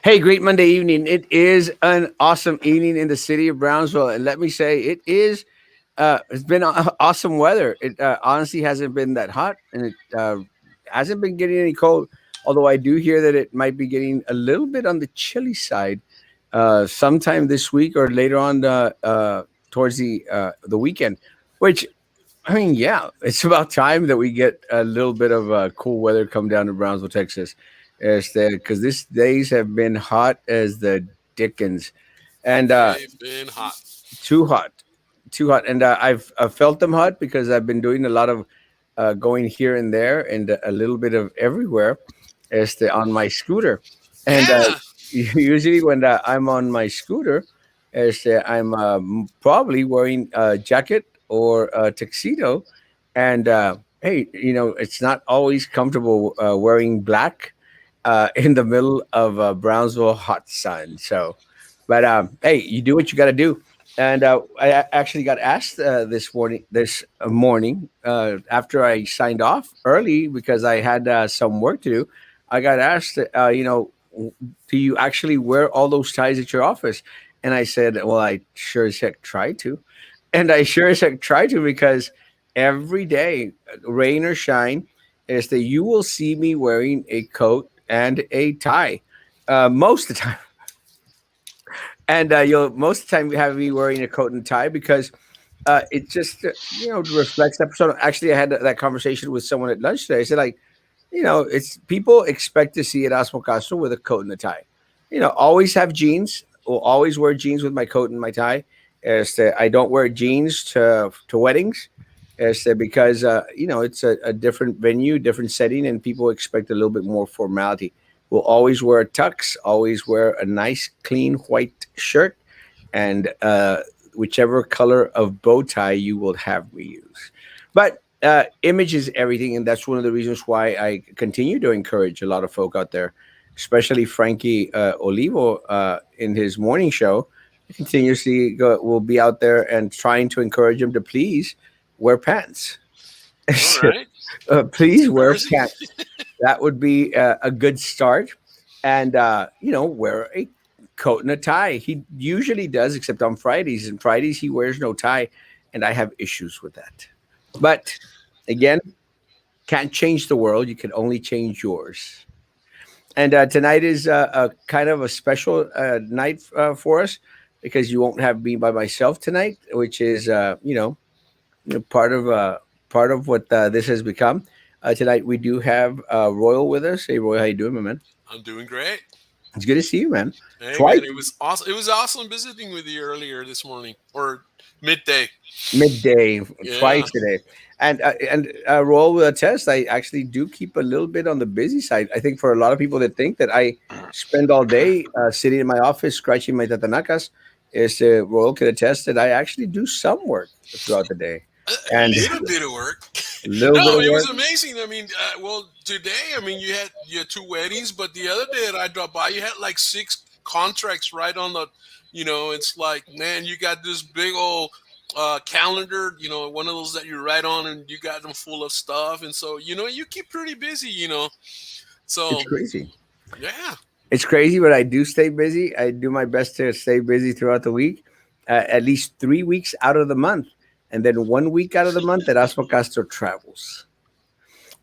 Hey, great Monday evening. It is an awesome evening in the city of Brownsville. And let me say, it's been awesome weather. It honestly hasn't been that hot and it hasn't been getting any cold. Although I do hear that it might be getting a little bit on the chilly side sometime this week or later on towards the weekend, which I mean, yeah, it's about time that we get a little bit of cool weather come down to Brownsville, Texas, because these days have been hot as the dickens, and They've been hot. too hot, too hot. And I've felt them hot because I've been doing a lot of going here and there and a little bit of everywhere, on my scooter, and Yeah. usually when I'm on my scooter, I'm probably wearing a jacket or a tuxedo, and hey, it's not always comfortable wearing black in the middle of Brownsville hot sun. So, but hey, you do what you got to do. And actually got asked this morning after I signed off early because I had some work to do. I got asked, do you actually wear all those ties at your office? And I said, well, I sure as heck try to. And I sure as heck try to because every day, rain or shine, is that you will see me wearing a coat and a tie most of the time. And you'll most of the time have me wearing a coat and tie because it just reflects that persona. Actually, I had that conversation with someone at lunch today. I said, like, it's people expect to see Erasmo Castro with a coat and a tie. Always have jeans. Will always wear jeans with my coat and my tie. I don't wear jeans to weddings. Because it's a different venue, different setting, and people expect a little bit more formality. We'll always wear a tux, always wear a nice, clean white shirt, and whichever color of bow tie you will have me use. But image is everything, and that's one of the reasons why I continue to encourage a lot of folk out there, especially Frankie Olivo in his morning show. Will be out there and trying to encourage him to please wear pants. All right. It's Please wear encouraging. pants. That would be a good start. And, wear a coat and a tie. He usually does, except on Fridays. And Fridays, he wears no tie. And I have issues with that. But again, can't change the world. You can only change yours. And tonight is a kind of a special night for us because you won't have me by myself tonight, which is, part of what this has become. Tonight we do have Royal with us. Hey, Roy, how you doing, my man? I'm doing great. It's good to see you, man. Hey, Twice, man, it was awesome. It was awesome visiting with you earlier this morning or midday. midday, Yeah. twice today, and Royal will attest. I actually do keep a little bit on the busy side. I think for a lot of people that think that I spend all day sitting in my office scratching my tatanakas, Royal could attest that I actually do some work throughout the day, A and little bit of work. a little bit No, of it was work. amazing. I mean, well, today, I mean, you had two weddings, but the other day that I dropped by, you had like six contracts right on the. It's like, man, you got this big old calendar. One of those that you write on, and you got them full of stuff, and so you keep pretty busy. It's So crazy. yeah. It's crazy, but I do stay busy. I do my best to stay busy throughout the week, at least 3 weeks out of the month. And then 1 week out of the month that Asmo Castro travels.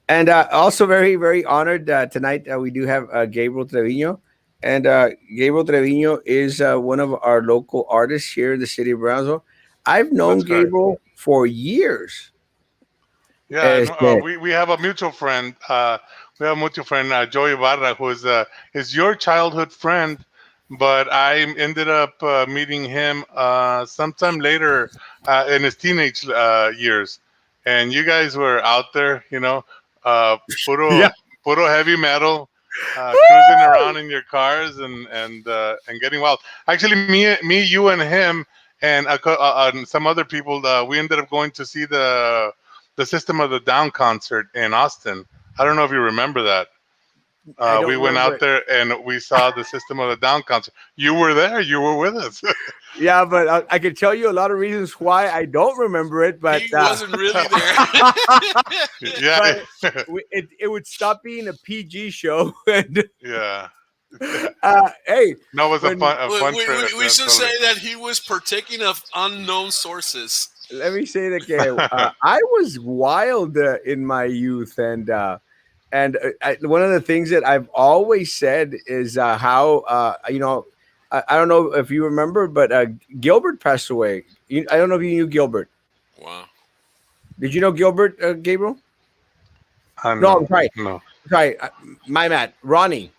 And also very, very honored tonight. We do have Gabriel Trevino. And Gabriel Trevino is one of our local artists here in the city of Brownsville. I've known That's correct. Gabriel for years. Yeah, and Este, we have a mutual friend. We have a mutual friend, Joey Barra, who is your childhood friend, but I ended up meeting him sometime later in his teenage years, and you guys were out there, uh, puro yeah. puro heavy metal. Cruising around in your cars and getting wild. Actually, me, you, and him, and some other people. We ended up going to see the System of the Down concert in Austin. I don't know if you remember that. I We don't went remember out it. there and we saw the System of the Down concert. You were there. You were with us. Yeah, but I could tell you a lot of reasons why I don't remember it, but He wasn't really there. Yeah, but it would stop being a PG show. And yeah. Hey, No, it was when a We, fun we, trip. we, we should Totally. say that he was partaking of unknown sources. let me say that I was wild in my youth, and one of the things that I've always said is how I don't know if you remember, but Gilbert passed away. I don't know if you knew Gilbert. Wow. Did you know Gilbert, Gabriel? No, No, I'm sorry. no. Sorry, my man, Ronnie.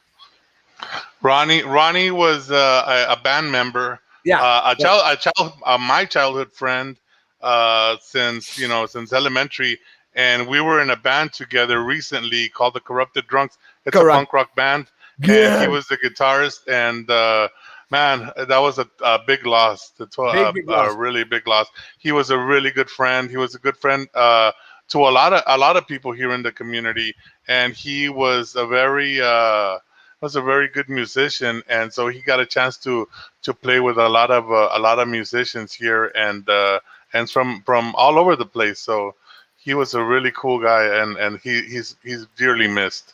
Ronnie was a band member, Yeah, yeah, my childhood friend, since since elementary, and we were in a band together recently called the Corrupted Drunks. It's a correct. punk rock band, and he Yeah, was the guitarist. And man, that was a big loss. It's big a loss. really big loss. He was a really good friend. He was a good friend to a lot of people here in the community, and he was a very good musician, and so he got a chance to play with a lot of musicians here, and from all over the place. So he was a really cool guy, and he's dearly missed.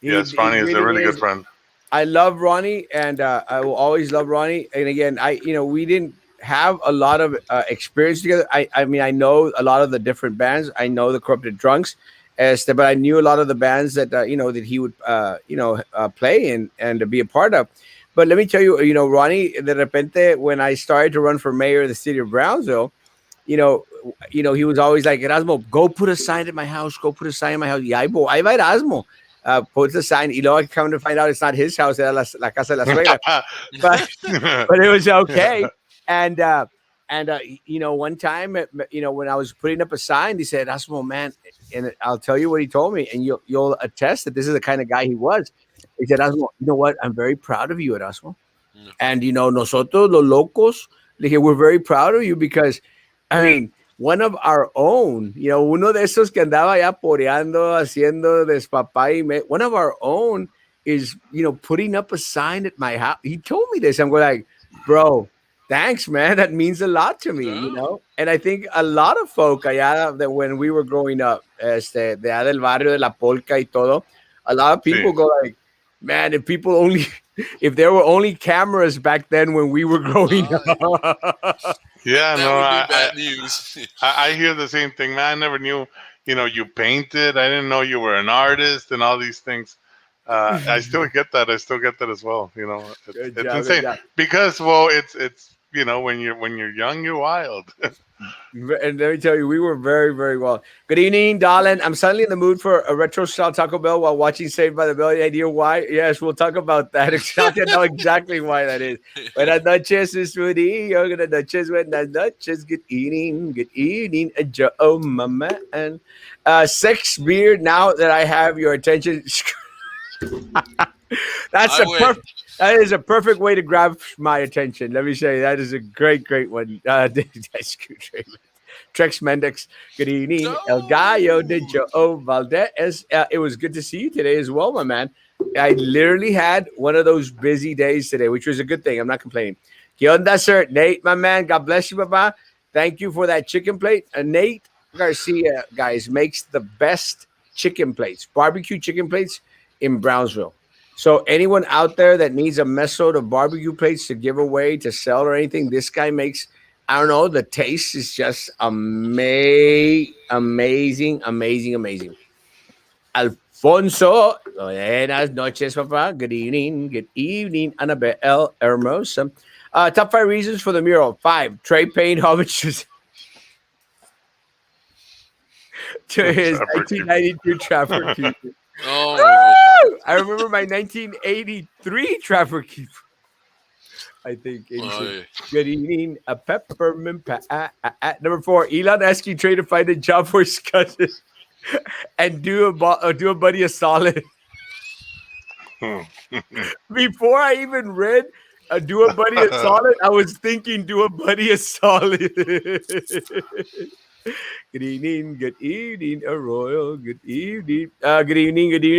Yes, He Ronnie is a really really good is. friend. I love Ronnie, and I will always love Ronnie. And again, we didn't have a lot of experience together. I mean, I know a lot of the different bands. I know the Corrupted Drunks, but I knew a lot of the bands that that he would play and be a part of. But let me tell you, Ronnie, de repente, when I started to run for mayor of the city of Brownsville, he was always like, Erasmo, go put a sign at my house. Go put a sign at my house. Y ahí va Erasmo. Puts a sign. Y luego I come to find out it's not his house, era la casa de la suegra. But but it was okay. And one time, when I was putting up a sign, he said, Erasmo, man, and I'll tell you what he told me, and you'll attest that this is the kind of guy he was. He said, Erasmo, you know what? I'm very proud of you, Erasmo. Yeah. And nosotros los locos, dije, we're very proud of you because, I mean, one of our own, uno de esos que andaba ya poreando, haciendo despapá one of our own is, putting up a sign at my house. He told me this. I'm going like, bro, thanks, man. That means a lot to Yeah. me. And I think a lot of folk allá that when we were growing up, de allá del barrio de la polka y todo, a lot of See, people go like, man, if there were only cameras back then when we were growing Uh, up. yeah, that no, would be bad news. I hear the same thing, man. I never knew, you painted. I didn't know you were an artist and all these things. I still get that. I still get that as well. Good It's job, good insane job. because, well, it's when you're young, you're wild. And let me tell you, we were very, very well. Good evening, darling. I'm suddenly in the mood for a retro style Taco Bell while watching Saved by the Bell. Any idea why? Yes, we'll talk about that. I know exactly why that is. Buenas noches, Miss Rudy. Buenas noches, buenas noches. Good evening, Joe, my man. Sex beard. Now that I have your attention, that's I a wait. perfect. That is a perfect way to grab my attention. Let me say that is a great, great one. That's good. Trex Mendex, good evening. El Gallo de No. Joe Valdez. It was good to see you today as well, my man. I literally had one of those busy days today, which was a good thing. I'm not complaining. ¿Qué onda, sir? Nate, my man. God bless you, Papa. Thank you for that chicken plate. Nate Garcia, guys, makes the best chicken plates, barbecue chicken plates in Brownsville. So anyone out there that needs a messload of barbecue plates to give away, to sell, or anything, this guy makes. I don't know. The taste is just amazing, amazing, amazing. Alfonso, buenas noches, papa. Good evening, Annabelle Hermosa. Top 5 reasons for the mural. 5, Trey paying homage to his Trapper keeper. 1992 Trapper Keeper. Oh my god. Woo! I remember my 1983 Trapper Keeper. I think Oh 86. yeah. Good evening, a peppermint. Number 4, Elon asking Trey to find a job for his cousin and do a buddy a solid. Before I even read do a buddy a solid, I was thinking do a buddy a solid. Good evening, a royal. Good evening,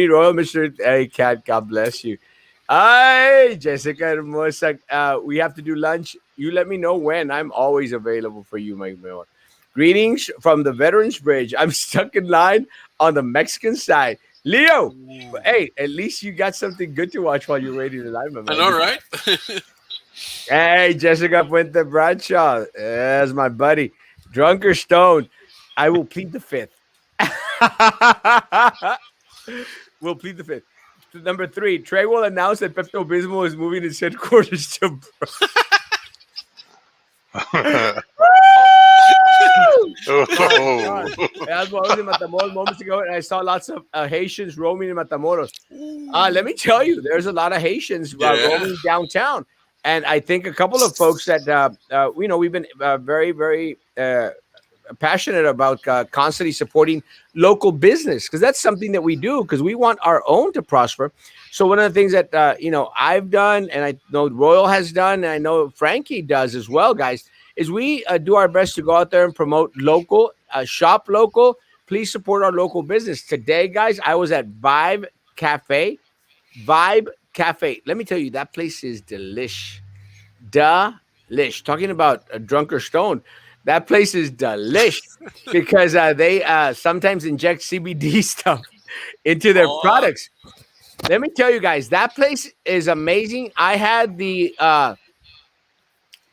royal, Mister. Hey, cat, God bless you. Hi, Jessica Hermosa. We have to do lunch. You let me know when. I'm always available for you, my man. Greetings from the Veterans Bridge. I'm stuck in line on the Mexican side. Leo. Ooh. Hey, at least you got something good to watch while you're waiting tonight, my I man. know, right? Hey, Jessica Puente Bradshaw. That's my buddy. Drunk or stoned, I will plead the fifth. We'll plead the fifth. Number three, Trey will announce that Pepto Bismol is moving its headquarters to. Woo! My Oh. God. That's why I was in Matamoros moments ago, and I saw lots of Haitians roaming in Matamoros. Let me tell you, there's a lot of Haitians Yeah. roaming downtown, and I think a couple of folks that we've been very, very passionate about constantly supporting local business because that's something that we do because we want our own to prosper. So one of the things that I've done, and I know Royal has done, and I know Frankie does as well, guys, is we do our best to go out there and promote local, shop local. Please support our local business. Today, guys, I was at Cafe. Vibe Cafe. Let me tell you, that place is delish. Talking about a drunk or stoned, that place is delish because they sometimes inject CBD stuff into their Oh, products. Let me tell you guys, that place is amazing. I had the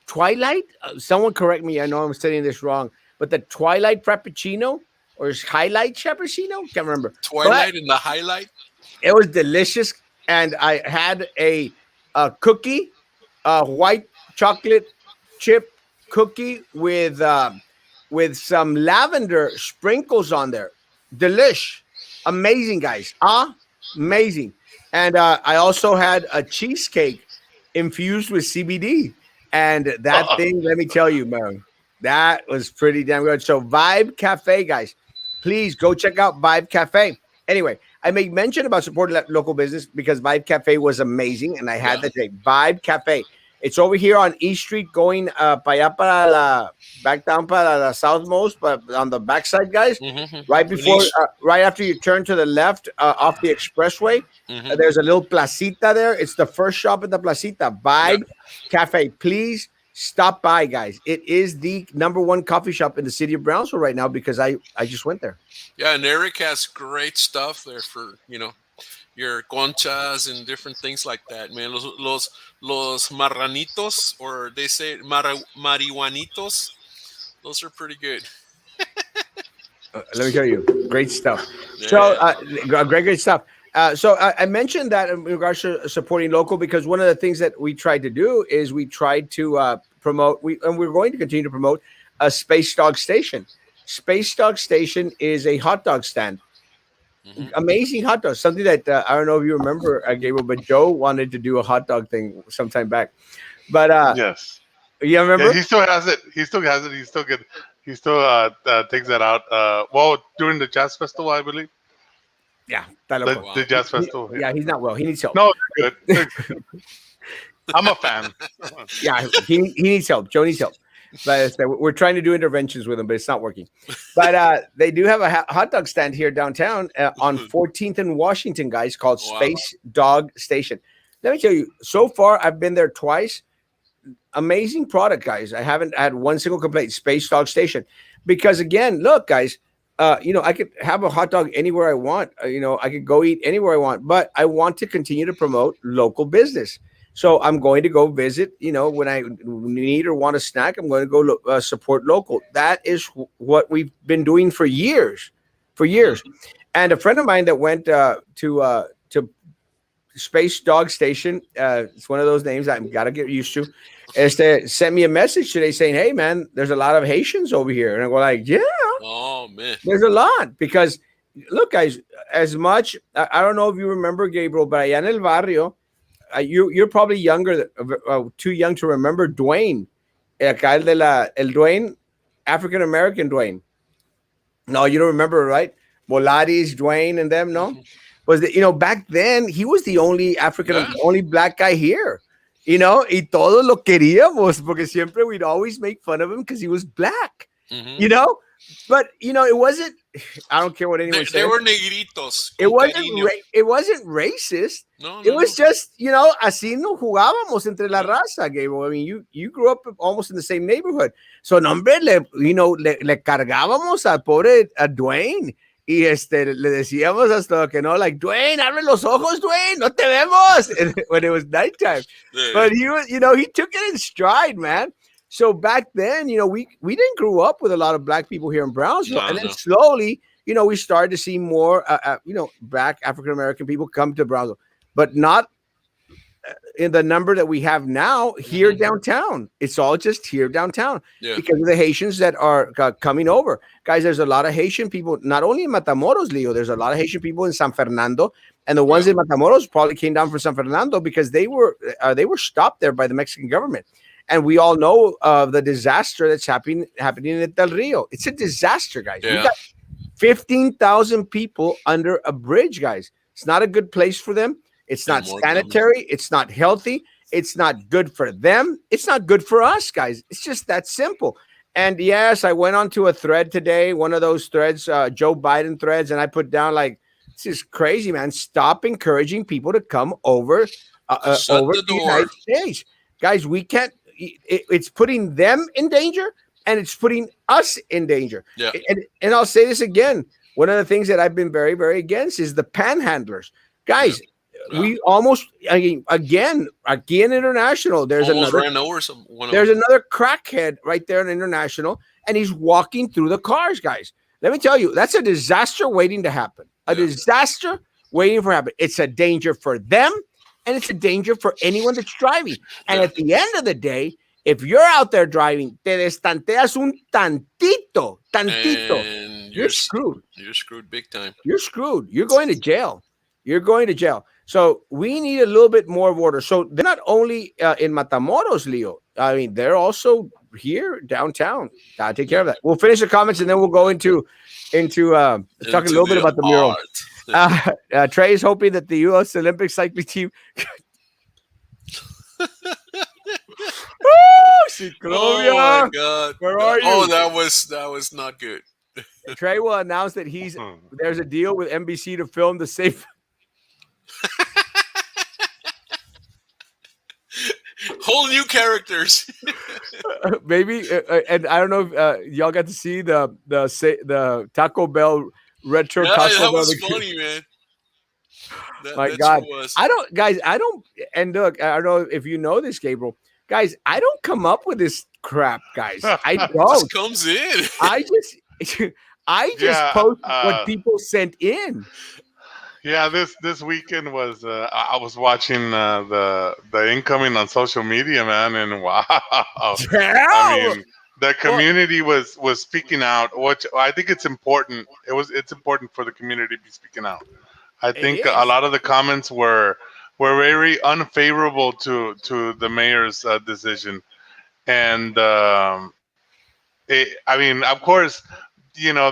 Twilight. Someone correct me. I know I'm saying this wrong, but the Twilight Frappuccino or Highlight Frappuccino, can't remember. But Twilight and the highlight. it was delicious, and I had a cookie, a white chocolate chip cookie with some lavender sprinkles on there. Delish, amazing, guys, amazing. And I also had a cheesecake infused with CBD, and that thing, let me tell you, man, that was pretty damn good. So Vibe Cafe, guys, please go check out Vibe Cafe. Anyway, I make mention about supporting local business because Vibe Cafe was amazing, and I had Yeah. that day. Vibe Cafe. It's over here on East Street, going para allá para la back down para the southmost, but on the backside, guys. Mm-hmm. Right before, Niche. right after you turn to the left off the expressway, Mm-hmm. there's a little placita there. It's the first shop at the placita. Yeah. Vibe Cafe. Please stop by, guys. It is the number one coffee shop in the city of Brownsville right now because I just went there. Yeah, and Eric has great stuff there for, your conchas and different things like that, man. Los marranitos, or they say marihuanitos. Those are pretty good. Let me tell you, great stuff. So, Yeah. great stuff. So, I mentioned that in regards to supporting local because one of the things that we tried to do is we tried to promote, and we're going to continue to promote a Space Dog Station. Space Dog Station is a hot dog stand. Hmm. Amazing hot dogs. Something that I don't know if you remember, Gabriel, but Joe wanted to do a hot dog thing sometime back. But Yes. you Yeah, remember? he still has it. He still has it. He still good. He still takes that out. Well, during the jazz festival, I believe. Yeah, está The, loco. the jazz festival. Yeah, he's not well. He needs help. No, they're good. They're good. I'm a fan. Yeah, he needs help. Joe needs help. But we're trying to do interventions with him, but it's not working. But they do have a hot dog stand here downtown on 14th and Washington, guys, called Wow. Space Dog Station. Let me tell you, so far I've been there twice. Amazing product, guys. I haven't had one single complaint. Space Dog Station, because again, look, guys. I could have a hot dog anywhere I want. I could go eat anywhere I want, but I want to continue to promote local business. So I'm going to go visit. When I need or want a snack, I'm going to go support local. That is what we've been doing for years. And a friend of mine that went to Space Dog Station. It's one of those names I've got to get used to. Sent me a message today saying, "Hey, man, there's a lot of Haitians over here," and I go like, "Yeah, Oh man. there's a lot because look, guys, as much I don't know if you remember Gabriel, but allá en el barrio, you're probably younger, too young to remember Dwayne, acá el Dwayne, African American Dwayne. No, you don't remember, right? Volaris, Dwayne, and them. No, Hmm. was that back then he was the only Yeah. only black guy here. Y todos lo queríamos porque siempre we'd always make fun of him because he was black. Hmm. You know, but it wasn't. I don't care what They, anyone they says. were negritos It con wasn't. cariño. It wasn't racist. No, It no, no. was just así nos jugábamos entre la raza, Gabriel. I mean, you grew up almost in the same neighborhood, so no, hombre, le cargábamos al pobre a Dwayne. Y le decíamos hasta que no, like, Dwayne, abre los ojos, Dwayne, no te vemos. And when it was nighttime. Yeah. But he was, he took it in stride, man. So back then, we didn't grow up with a lot of black people here in Brownsville. No, And then no. slowly, we started to see more, black African American people come to Brownsville, but not in the number that we have now here Hmm. downtown. It's all just here downtown Yeah. because of the Haitians that are coming over. Guys, there's a lot of Haitian people, not only in Matamoros, Leo, there's a lot of Haitian people in San Fernando. And the ones Yeah. in Matamoros probably came down from San Fernando because they were stopped there by the Mexican government. And we all know of the disaster that's happening in Del Rio. It's a disaster, guys. We Yeah. got 15,000 people under a bridge, guys. It's not a good place for them. It's And not more coming. sanitary. It's not healthy. It's not good for them. It's not good for us, guys. It's just that simple. And yes, I went onto a thread today, one of those threads, Joe Biden threads, and I put down like, this is crazy, man. Stop encouraging people to come Shut over the the United door. States, guys. We can't. It's putting them in danger, and it's putting us in danger. Yeah. And I'll say this again. One of the things that I've been very, very against is the panhandlers, Yeah. guys. Yeah. We almost, I mean, again, international. Almost ran over some one of There's them. another crackhead right there in international, and he's walking through the cars, guys. Let me tell you, that's a disaster waiting to happen. A Yeah. disaster waiting for happen. It's a danger for them, and it's a danger for anyone that's driving. And Yeah. at the end of the day, if you're out there driving, te destanteas un tantito, And you're screwed. you're screwed big time. You're screwed. You're going to jail. You're going to jail. So we need a little bit more of order. So they're not only in Matamoros, Leo. I mean, they're also here downtown. Gotta take care of that. We'll finish the comments and then we'll go into talking a Into little bit the about the mural. art. Trey is hoping that the U.S. Olympic cycling team. Woo! Oh Ciclovia, my god. where are Oh, you? that was not good. Trey will announce that there's a deal with NBC to film the safe. Whole new characters. Maybe, and I don't know if y'all got to see the Taco Bell retro Yeah, Taco that Bell. was funny, man. My That God, sure was. I don't, guys. I don't. And look, I don't know if you know this, Gabriel. Guys, I don't come up with this crap, guys. I Just don't. comes in. I just, I just Yeah, post what people sent in. Yeah, this weekend was I was watching the incoming on social media, man, and wow, I Damn. mean the community was speaking out, which I think it's important. It's important for the community to be speaking out. I It think a is. lot of the comments were very unfavorable to the mayor's decision, and I mean, of course,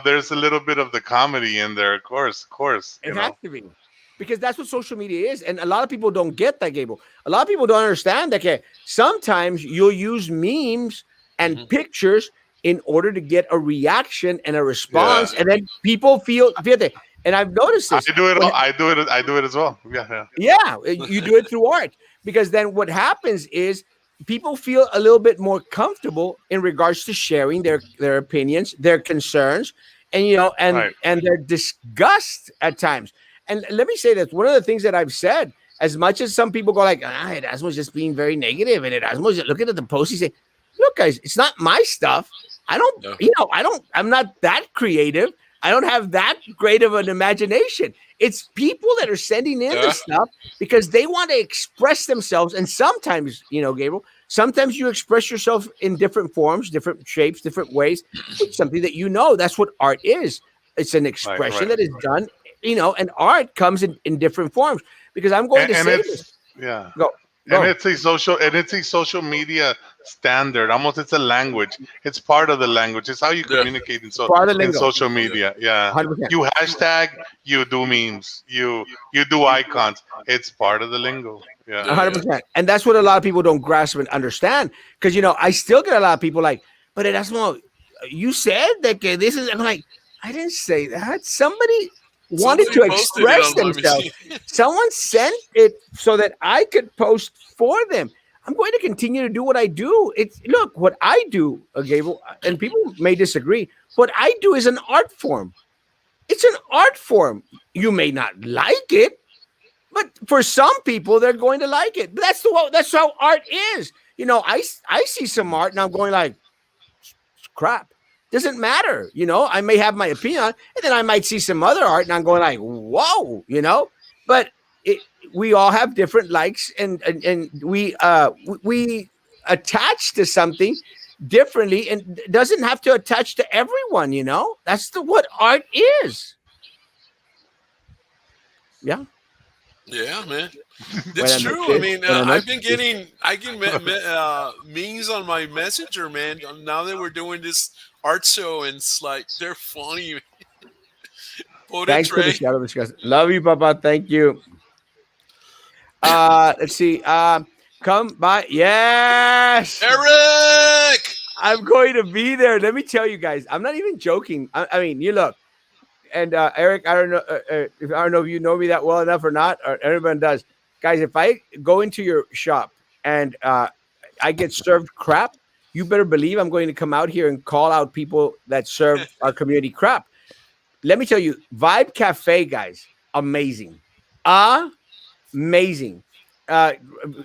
there's a little bit of the comedy in there, of course, It has to be. Because that's what social media is. And a lot of people don't get that, Gable. A lot of people don't understand that sometimes you'll use memes and Mhm. pictures in order to get a reaction and a response. Yeah. And then people fíjate, and I've noticed I this. do it. When- I do it as well. Yeah. yeah, you do it through art. Because then what happens is people feel a little bit more comfortable in regards to sharing their opinions, their concerns, and Right. and their disgust at times. And let me say that one of the things that I've said, as much as some people go like, Erasmo's just being very negative, and Erasmo's looking at the post, he say, look, guys, it's not my stuff. I don't, No. I'm not that creative. I don't have that great of an imagination. It's people that are sending in Yeah. the stuff because they want to express themselves. And sometimes, Gabriel, sometimes you express yourself in different forms, different shapes, different ways. It's something that that's what art is. It's an expression right. that is done, and art comes in different forms. Because I'm going to And say it's this. yeah. Go. And it's a social media standard. Almost, it's a language. It's part of the language. It's how you Yeah. communicate Part of the in lingo. social media. Yeah. 100%. You hashtag. You do memes. You do icons. It's part of the lingo. Yeah. 100%. And that's what a lot of people don't grasp and understand. Because, I still get a lot of people like, but Erasmo, you said that this is, I'm like, I didn't say that. Somebody wanted Somebody to posted it express on my themselves. machine. Someone sent it so that I could post for them. I'm going to continue to do what I do. Look, what I do, Gable, and people may disagree. What I do is an art form. It's an art form. You may not like it, but for some people, they're going to like it. But that's how art is. I see some art and I'm going like, crap. Doesn't matter. I may have my opinion on it, and then I might see some other art and I'm going like, whoa. But it, we all have different likes, and we attach to something differently, and it doesn't have to attach to everyone. That's what art is. Yeah. Yeah, man. That's Buenas true. I noches. mean, Buenas I've been noches. getting I get memes on my messenger, man. Now that we're doing this art show, and it's like they're funny. Pobre Thanks for the Trey, shout out, Mr. Love you, Papa. Thank you. Let's see. Come by. Yes. Eric. I'm going to be there. Let me tell you guys, I'm not even joking. I mean, you look, and Eric, I don't know if you know me that well enough or not, or everyone does. Guys, if I go into your shop and I get served crap, you better believe I'm going to come out here and call out people that serve our community crap. Let me tell you, Vibe Cafe, guys, amazing. Amazing. Uh,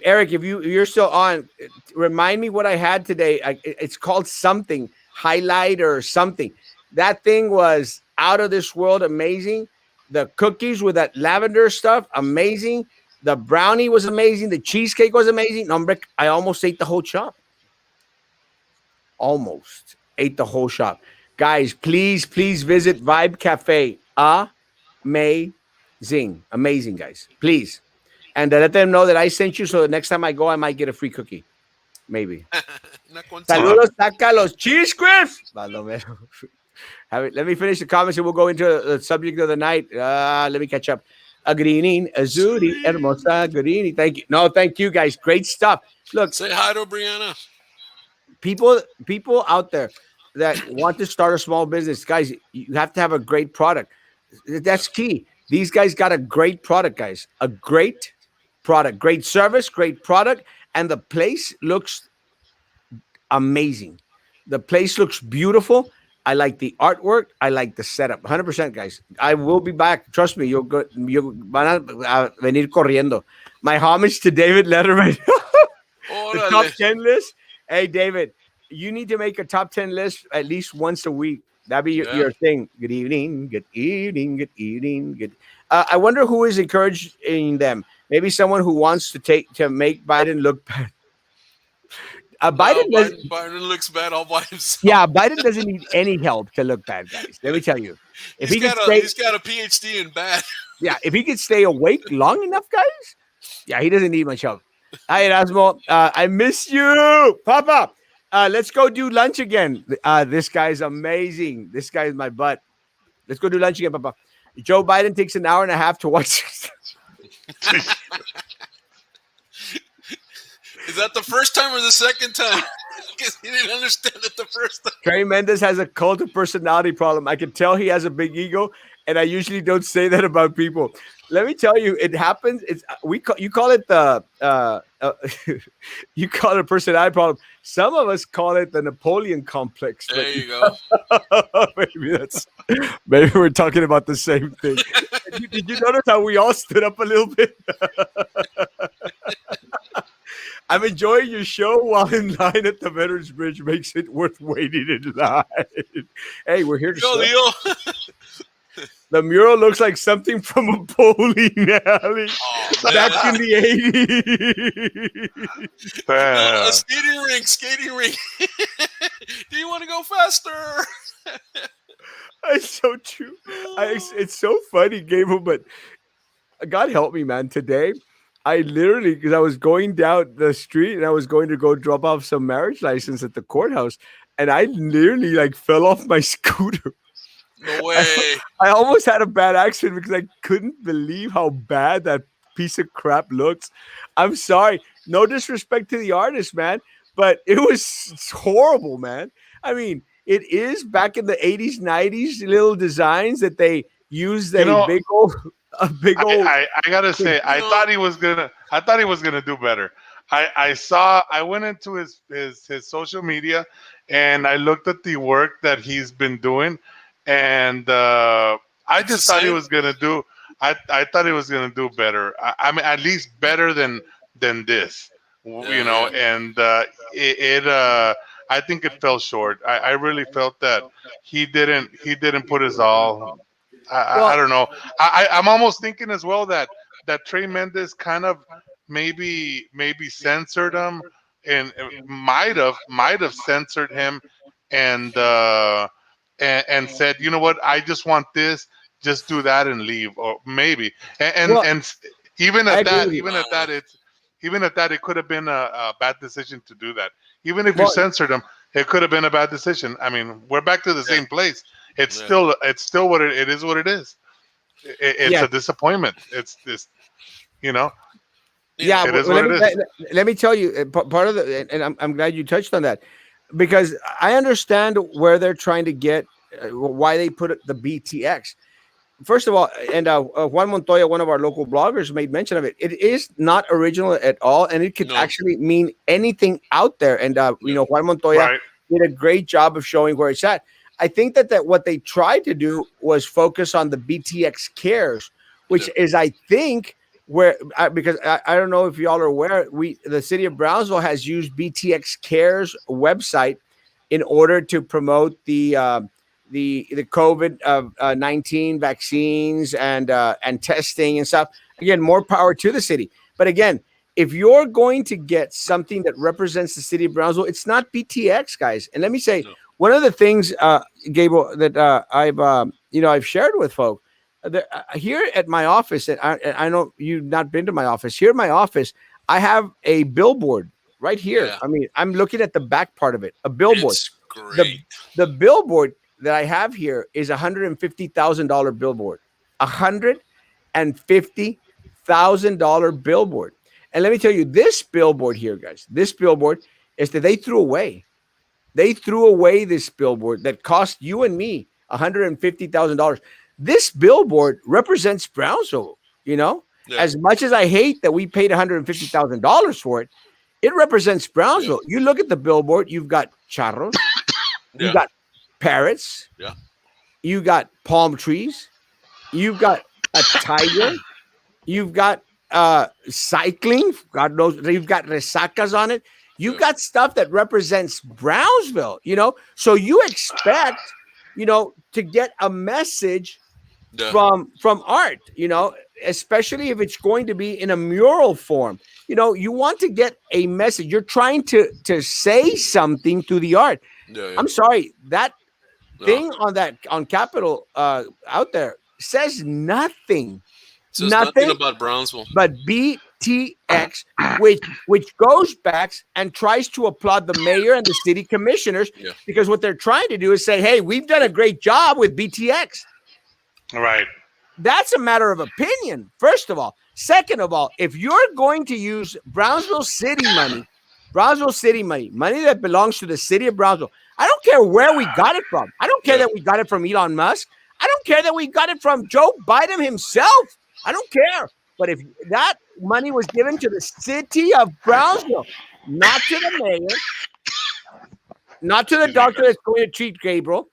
Eric, if you're still on, remind me what I had today. It's called something highlight or something. That thing was out of this world, amazing. The cookies with that lavender stuff, amazing. The brownie was amazing. The cheesecake was amazing. No, hombre, I almost ate the whole shop. Almost ate the whole shop. Guys, please visit Vibe Cafe. Amazing, amazing, guys. Please, and let them know that I sent you. So the next time I go, I might get a free cookie, maybe. Una Uh, consentida. Saludos, saca los cheese crisps. Balomero. Let me finish the comments and we'll go into the subject of the night. Let me catch up. A good evening, Azuri, Sweet. hermosa, good evening. Thank you. No, thank you, guys. Great stuff. Look, Say hi to Brianna. people out there that want to start a small business, guys, you have to have a great product. Yeah. That's key. These guys got a great product, guys. A great product, great service, great product, and the place looks amazing. The place looks beautiful. I like the artwork. I like the setup. 100%, guys. I will be back. Trust me. You'll van a venir corriendo. My homage to David Letterman. The top Órale. 10 list. Hey, David, you need to make a top 10 list at least once a week. That'd be your, Yeah. your thing. Good evening. Good evening. Good evening. Good. I wonder who is encouraging them. Maybe someone who wants to make Biden look bad. No, Biden does. Biden looks bad all by himself. Yeah, Biden doesn't need any help to look bad, guys. Let me tell you. If He's he could got a stay, he's got a PhD in bad. yeah, if he could stay awake long enough, guys, yeah, he doesn't need much help. Hi, Erasmo. I miss you, Papa. Let's go do lunch again. This guy's amazing. This guy is my butt. Let's go do lunch again, Papa. Joe Biden takes an hour and a half to watch. Is that the first time or the second time? Because he didn't understand it the first time. Trey Mendez has a cult of personality problem. I can tell he has a big ego, and I usually don't say that about people. Let me tell you, it happens. It's you call it the you call it a personality problem. Some of us call it the Napoleon complex, but There you go. maybe we're talking about the same thing. Did you notice how we all stood up a little bit? I'm enjoying your show while in line at the Veterans Bridge makes it worth waiting in line. Hey, we're here to Yo, serve. Leo. The mural looks like something from a bowling alley Oh back man. in the 80s. No, a uh, skating rink, skating rink. Do you want to go faster? It's so true. It's so funny, Gable, but God help me, man. Today, I literally, because I was going down the street and I was going to go drop off some marriage license at the courthouse, and I literally like fell off my scooter. No I, way. I almost had a bad accident because I couldn't believe how bad that piece of crap looks. I'm sorry. No disrespect to the artist, man, but it was horrible, man. I mean, it is back in the 80s, 90s, little designs that they used you a know, big old. I gotta say, You know, I thought he was gonna do better. I went into his social media, and I looked at the work that he's been doing, and I It's the just thought he same. was gonna do. I thought he was gonna do better. I mean, at least better than this, you Yeah, know. yeah, And I think it fell short. I really felt that he didn't put his all. I Well, don't know. I'm almost thinking as well that Trey Mendez kind of maybe censored him, and might have censored him, and and said, you know what, I just want this, just do that and leave, or maybe, and and, well, and even I at agree that, with you. even at that, it could have been a bad decision to do that. Even if you Well, censored him, it could have been a bad decision. I mean, we're back to the yeah, same place. It's yeah. still it is what it is. It's yeah, a disappointment. It's this, you know, You yeah. know, it is Well, what let it me is. let me tell you part of the, and I'm glad you touched on that because I understand where they're trying to get, why they put the BTX. First of all, and Juan Montoya, one of our local bloggers, made mention of it. It is not original at all, and it could no, actually mean anything out there. And yeah, Juan Montoya Right. did a great job of showing where it's at. I think that what they tried to do was focus on the BTX cares, which yeah, is, I think, because I don't know if y'all are aware, the city of Brownsville has used BTX cares website in order to promote the COVID 19 vaccines and testing and stuff. Again, more power to the city. But again, if you're going to get something that represents the city of Brownsville, it's not BTX, guys. And let me say, no, one of the things, Gable, that I've shared with folk. Here at my office, and I know you've not been to my office. Here at my office, I have a billboard right here. yeah. I mean, I'm looking at the back part of it, a billboard. It's The great. the billboard that I have here is $150,000 billboard. $150,000 billboard. And let me tell you, this billboard here, guys, this billboard is that they threw away. They threw away this billboard that cost you and me $150,000. This billboard represents Brownsville, you know? Yeah, As much as I hate that we paid $150,000 for it, it represents yeah, Brownsville. You look at the billboard, you've got charros, you yeah, got parrots, yeah, you got palm trees, you've got a tiger, you've got cycling, God knows, you've got resacas on it. You've yeah, got stuff that represents Brownsville, So you expect, to get a message yeah, from art, especially if it's going to be in a mural form. You want to get a message. You're trying to say something through the art. yeah, yeah. I'm sorry, that No, thing on Capitol out there says nothing, says nothing nothing about Brownsville. but BTX, which goes back and tries to applaud the mayor and the city commissioners, Yeah, because what they're trying to do is say, hey, we've done a great job with BTX. Right. That's a matter of opinion, first of all. Second of all, if you're going to use Brownsville city money that belongs to the city of Brownsville, I don't care where we got it from. I don't care yeah, that we got it from Elon Musk. I don't care that we got it from Joe Biden himself. I don't care. But if that money was given to the city of Brownsville, not to the mayor, not to the Excuse me, doctor guys. that's going to treat Gabriel,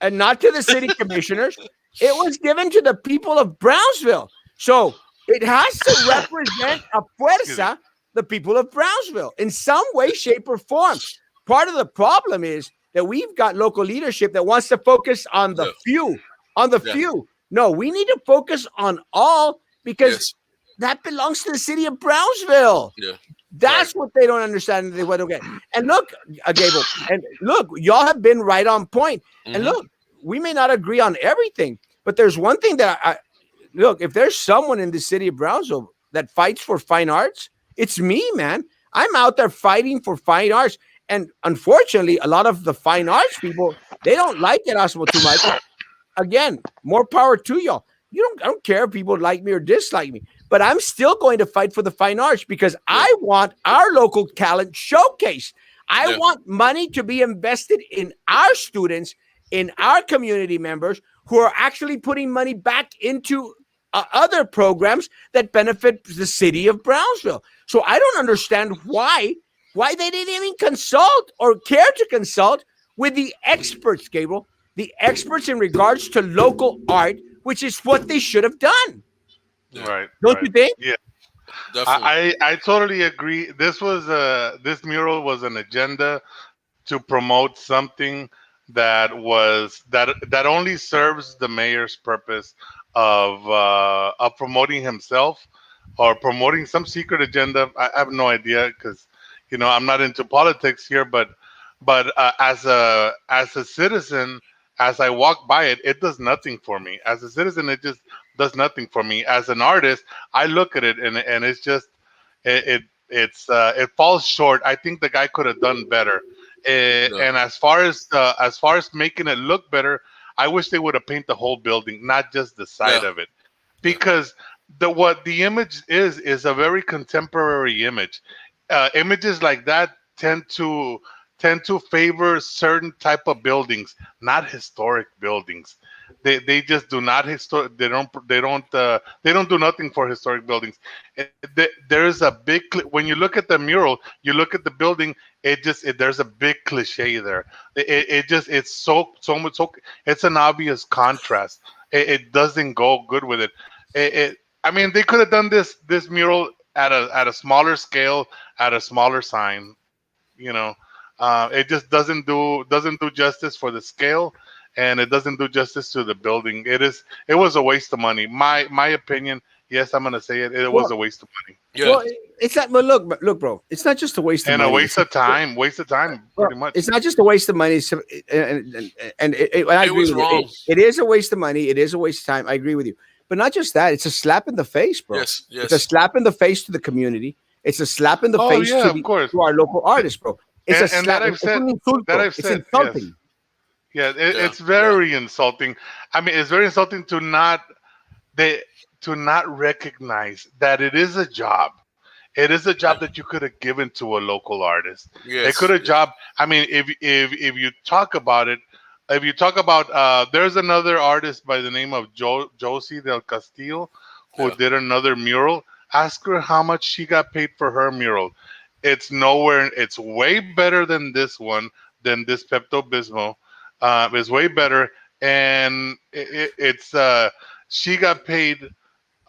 and not to the city commissioners. It was given to the people of Brownsville. So it has to represent a Excuse me. fuerza, the people of Brownsville, in some way, shape, or form. Part of the problem is that we've got local leadership that wants to focus on the yeah, few, on the yeah, few. No, we need to focus on all, because yes, that belongs to the city of Brownsville. yeah, right. That's what they don't understand. They don't get. And look, Gable, and look, y'all have been right on point. And Mm-hmm. look, we may not agree on everything, but there's one thing that look. If there's someone in the city of Brownsville that fights for fine arts, it's me, man. I'm out there fighting for fine arts, and unfortunately, a lot of the fine arts people, they don't like Erasmo too much. Again, more power to y'all. I don't care if people like me or dislike me, but I'm still going to fight for the fine arts, because Yeah, I want our local talent showcased. I yeah, want money to be invested in our students, in our community members who are actually putting money back into other programs that benefit the city of Brownsville. So I don't understand why they didn't even consult or care to consult with the experts, Gabriel, the experts in regards to local art, which is what they should have done. Yeah, Right, Don't right. you think? Yeah, definitely. I totally agree. This mural was an agenda to promote something that only serves the mayor's purpose of promoting himself or promoting some secret agenda. I have no idea because I'm not into politics here, but as a citizen, as I walk by it, it does nothing for me. As a citizen, it just does nothing for me. As an artist, I look at it and it's just it falls short. I think the guy could have done better. Yeah, And as far as making it look better, I wish they would have painted the whole building, not just the yeah, side of it, yeah, because what the image is a very contemporary image. Images like that tend to favor certain type of buildings, not historic buildings. They just do not historic. They don't do nothing for historic buildings. There is a when you look at the mural, you look at the building. There's a big cliche there. It's so much. It's an obvious contrast. It doesn't go good with it. I mean, they could have done this mural at a smaller scale, at a smaller sign. It just doesn't do justice for the scale, and it doesn't do justice to the building. It was a waste of money. My opinion. Yes, I'm gonna say it. It was Well, a waste of money yeah. well, it's not. But look, bro. It's not just a waste of and a money. waste of time. Waste of time, Well, pretty much. it's not just a waste of money. I It agree was with you. wrong. It is a waste of money. It is a waste of time. I agree with you. But not just that. It's a slap in the face, bro. Yes, It's a yes, slap in the face to the community. It's a slap in the Oh face yeah, of course. to our local artists, bro. It's a And that slap. I've It's said. un That insulto. I've It's said. Yes. insulting. Yeah. yeah, It's yeah, very insulting. I mean, it's very insulting they to not recognize that it is a job. It is a job yeah. that you could have given to a local artist. It could Yes, have yes, job. I mean, if you talk about it, if you talk about there's another artist by the name of Josie del Castillo who yeah. did another mural. Ask her how much she got paid for her mural. It's nowhere. It's way better than this one, than this Pepto Bismol. It's way better, and it's she got paid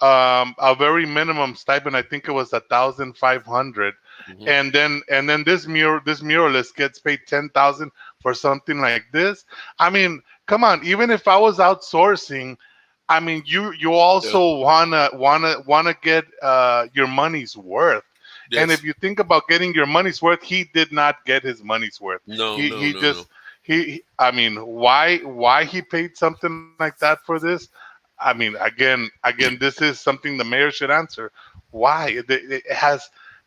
a very minimum stipend. I think it was 1,500, Hmm. and then this muralist gets paid 10,000 for something like this. I mean, come on. Even if I was outsourcing, I mean, you Yeah, also wanna get your money's worth. And if yes. you think about getting your money's worth, he did not get his money's worth. No, He no, he no, no. just I mean, why he paid something like that for this? I mean, again, this is something the mayor should answer. Why? It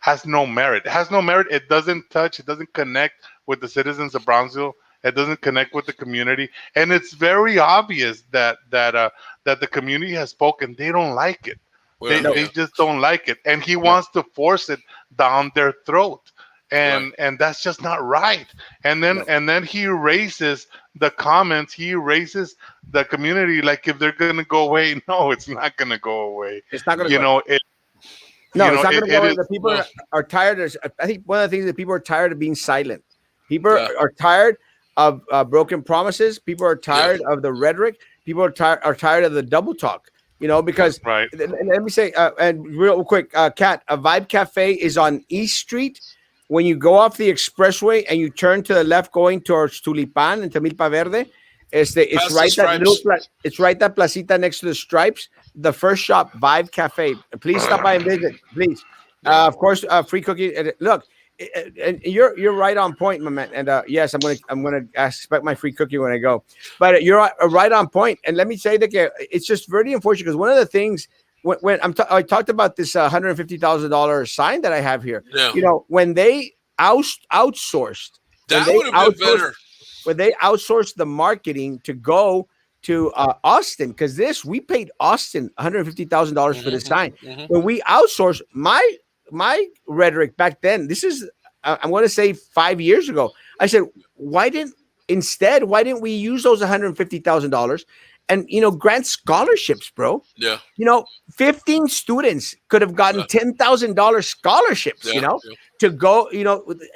has no merit. It has no merit. It doesn't touch. It doesn't connect with the citizens of Brownsville. It doesn't connect with the community, and it's very obvious that the community has spoken. They don't like it. Well, They No, they yeah, just don't like it, and he no, wants to force it down their throat, right. and that's just not right. And then no. and then he erases the comments. He erases the community like if they're gonna go away. No, it's not gonna go away. It's not going to You go. know it. No, You it's know not it, going to it go. is. The people No, are tired. I think one of the things that people are tired of being silent. People yeah, are tired of broken promises. People are yeah, tired of the rhetoric. People are tired of the double talk. yeah. Because Right. let me say, and real quick, Kat, a Vibe Cafe is on East Street. When you go off the expressway and you turn to the left, going towards Tulipan and Tamilpa Verde, it's Past the right that stripes. it's right that placita next to the stripes. The first shop, Vibe Cafe. Please stop by and visit, please. Yeah, Of course, free cookie. And look, and you're right on point, my man. And yes, I'm gonna expect my free cookie when I go. But you're right on point. And let me say that it's just very unfortunate because one of the things when I talked about this $150,000 sign that I have here. yeah. When they outsourced, when That they would have been outsourced better. when they outsourced the marketing to go to Austin, because we paid Austin $150,000 for Hmm, this sign. hmm, hmm. When we outsourced my rhetoric back then, this is I'm going to say 5 years ago. I said, why didn't we use those $150,000 and grant scholarships, bro? Yeah, 15 students could have gotten yeah, $10,000 scholarships, yeah, to go,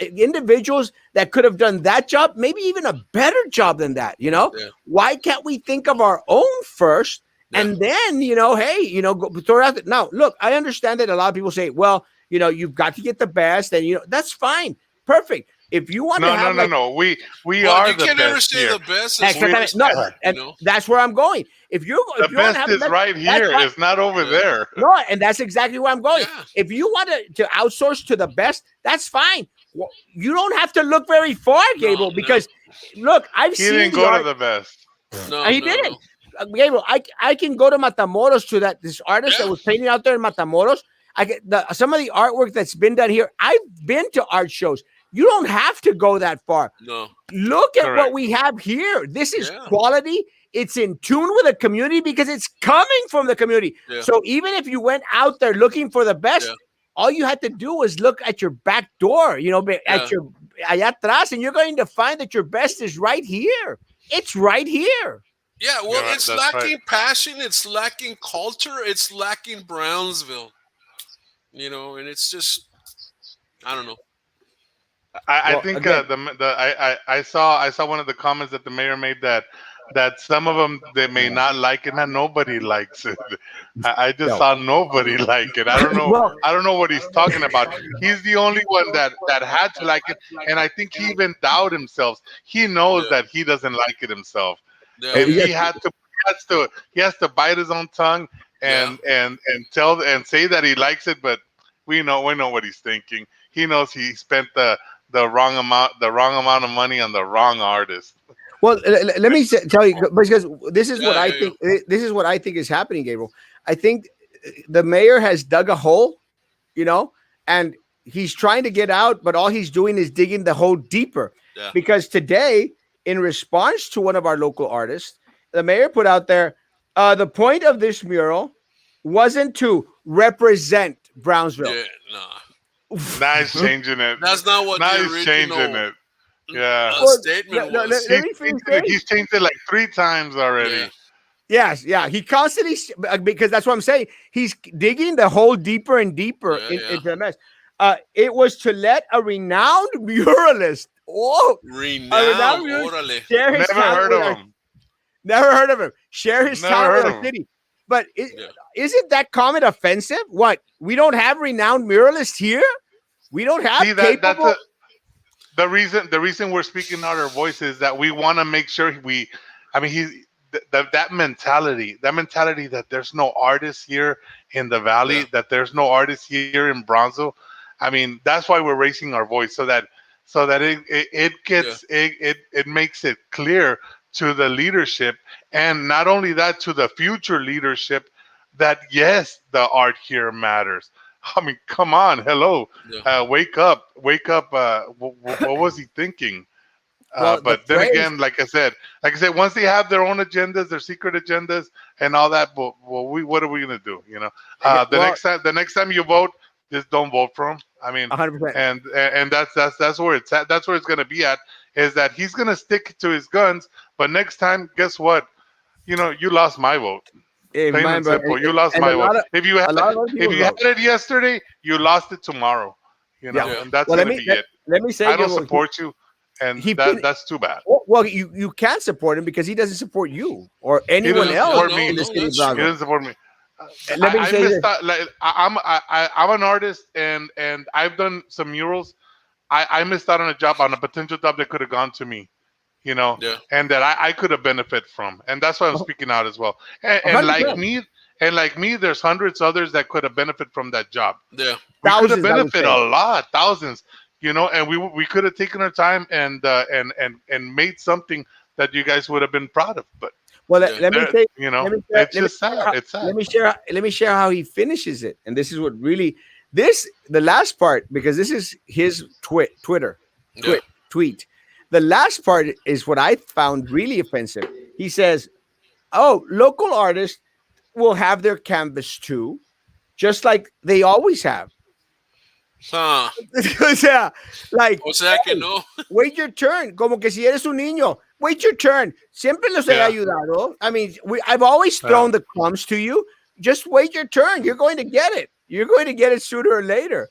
individuals that could have done that job, maybe even a better job than that. yeah, Why can't we think of our own first Yeah. And then, hey, go, throw it out there. Now, look, I understand that a lot of people say, well, you've got to get the best, and that's fine, perfect. If you want to No, no, have no, like no. We But are you the can never best say here. the best is We exactly worst no, here. and that's where I'm going. If you the if you want to best have the is best, right that's here. fine. It's not over Yeah. there. No, and that's exactly where I'm going. Yeah. If you want to outsource to the best, that's fine. Well, you don't have to look very far, No, Gable, no, because look, I've He seen didn't the go to art. the best. no, He no, didn't. no. Gabriel, I can go to Matamoros to this artist that Yeah. was painting out there in Matamoros. I get some of the artwork that's been done here. I've been to art shows. You don't have to go that far. No. Look at what Correct. we have here. This is Yeah. quality. It's in tune with the community because it's coming from the community. Yeah. So even if you went out there looking for the best, Yeah. all you had to do was look at your back door, at Yeah. your allá atrás, and you're going to find that your best is right here. It's right here. Yeah. You're Well, right. it's That's right. lacking passion. It's lacking culture. It's lacking Brownsville. And it's just I don't know. I Well, think again, I saw one of the comments that the mayor made that some of them they may not like it, and nobody likes it. I just no. saw nobody like it. I don't know. Well, I don't know what he's talking about. He's the only one that had to like it, and I think he even doubted himself. He knows Yeah. that he doesn't like it himself. Yeah. If yes, he has to bite his own tongue Yeah. and tell and say that he likes it, but we know what he's thinking. He knows he spent the wrong amount of money on the wrong artist. well, let me tell you because this is what Yeah. I Yeah. Yeah. think. This is what I think is happening, Gabriel. I think the mayor has dug a hole, you know, and he's trying to get out, but all he's doing is digging the hole deeper. Yeah. Because today, in response to one of our local artists, the mayor put out there the point of this mural wasn't to represent Brownsville. Yeah. Nah. Now he's changing it. That's not what Now the he's changing original it. Yeah. Well, statement let He's was. me finish changed it, saying. he's changed it like 3 times Yeah. already. Yes, yeah. He constantly because that's what I'm saying. He's digging the hole deeper and deeper Yeah. Yeah. into the mess. It was to let a renowned muralist, a renowned Renowned. muralist Orale. share his Never talent heard with of our. him. Never heard of him. Share his Never talent heard with of our him. city. But Yeah. isn't that comment offensive? What, we don't have renowned muralists here? We don't have See that's capable. the reason we're speaking out our voice is that we want to make sure I mean that mentality that there's no artists here in the Yeah. valley, that there's no artists here in Bronzo. I mean, that's why we're raising our voice, so that Yeah. it makes it clear to the leadership, and not only that, to the future leadership, that yes, the art here matters. I mean, come on, hello, Yeah. wake up. What was he thinking? Well, the But then phrase. again, like I said, once they have their own agendas, their secret agendas, and all that, what are we gonna do? The Well, next time you vote, just don't vote for him. I mean, 100%. and that's where it's at. That's where it's gonna be at. Is that he's gonna stick to his guns, but next time, guess what? You lost my vote. Plain and Remember, simple. You lost and my vote. a lot of other If people's you had vote. it yesterday, you lost it tomorrow. Yeah. Yeah. And that's Well, gonna be it. let me say, I don't Gabriel, support you, and he that's too bad. well, you can't support him because he doesn't support you or He anyone doesn't Yeah. else Yeah. support No. me. in the No. city of That's He true. Brownsville. doesn't support me. Let me I say missed this. out. Like I'm an artist, and I've done some murals. I missed out on a job, on a potential job that could have gone to me, Yeah. and that I could have benefited from, and that's why I'm speaking out as well. And, A and hundred like Yeah. percent, me, there's hundreds others that could have benefited from that job. Yeah. We could have thousands, I would benefited say. a lot, thousands, and we could have taken our time and made something that you guys would have been proud of. But Well, Yeah. let me there, say, let me share, it's just sad. It's sad. let me share how he finishes it, and this is what really the last part, because this is his Twitter Yeah. tweet. The last part is what I found really offensive. He says, "Oh, local artists will have their canvas too, just like they always have." Huh. Yeah, like, O sea que hey, no. wait your turn. Como que si eres un niño, wait your turn. Siempre los he Yeah. ayudado. I mean, I've always thrown the crumbs to you. Just wait your turn. You're going to get it. You're going to get it sooner or later.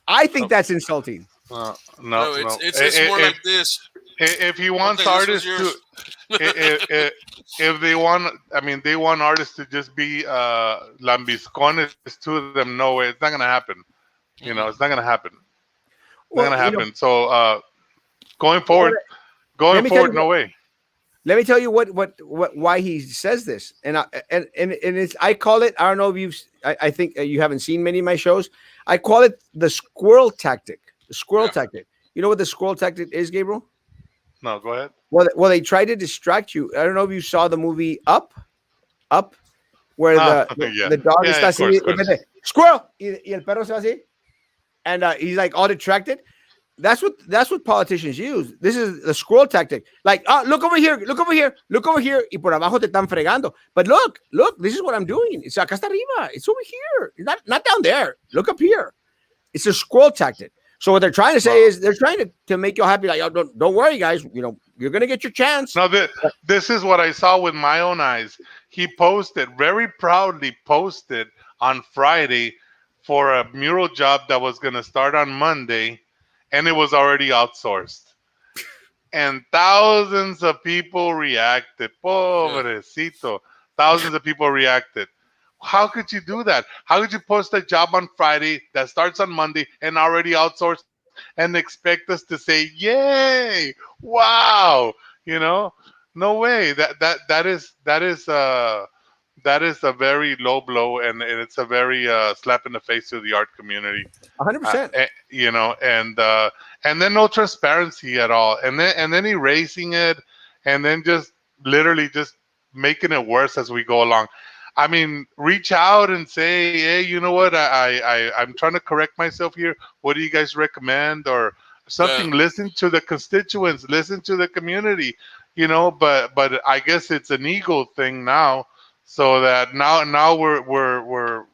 I think that's insulting. No, No, no. it's more like this. If he wants Okay, this was artists to, yours. if they want, I mean, they want artists to just be lambiscones to them. No way, it's not gonna happen. You know, it's not gonna happen. Not gonna Well, happen. So going well, forward, let me tell you no what. way. Let me tell you what why he says this, and it's I call it. I don't know if I think you haven't seen many of my shows. I call it the squirrel tactic. The squirrel Yeah. tactic. You know what the squirrel tactic is, Gabriel? No, go ahead. Well, they try to distract you. I don't know if you saw the movie Up, where Ah, the, yeah, the dog yeah, está of así, course, of y course. dice, squirrel, y el perro se va así, and he's like all distracted. That's what politicians use. This is the squirrel tactic. Like, look over here, look over here, look over here, y por abajo te están fregando. But look, this is what I'm doing. It's acá está arriba. It's over here. It's not down there. Look up here. It's a squirrel tactic. So what they're trying to say Well, is they're trying to make you happy. Like, oh, don't worry, guys. You're gonna get your chance. no, this is what I saw with my own eyes. He posted, very proudly posted on Friday for a mural job that was going to start on Monday, and it was already outsourced. And thousands of people reacted. Yeah. Pobrecito. Thousands of people reacted. How could you do that? How could you post a job on Friday that starts on Monday and already outsourced and expect us to say, "Yay! Wow!" You know, no way. That is a very low blow, and it's a very slap in the face to the art community. 100%. You know, and then no transparency at all, and then erasing it, and then just literally just making it worse as we go along. I mean, reach out and say, hey, you know what? I'm trying to correct myself here. What do you guys recommend or Yeah. something? Listen to the constituents, listen to the community, you know. But I guess it's an ego thing now, so that now we're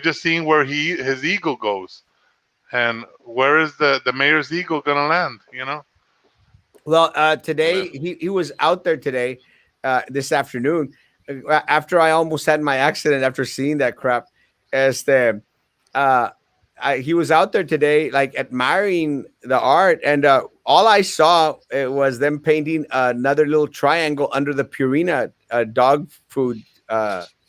just seeing where his ego goes, and where is the mayor's ego gonna land? You know? Well, Yeah. today he was out there today, this afternoon, after I almost had my accident after seeing that crap. As the uh, he was out there today, like admiring the art, and all I saw was them painting another little triangle under the Purina dog food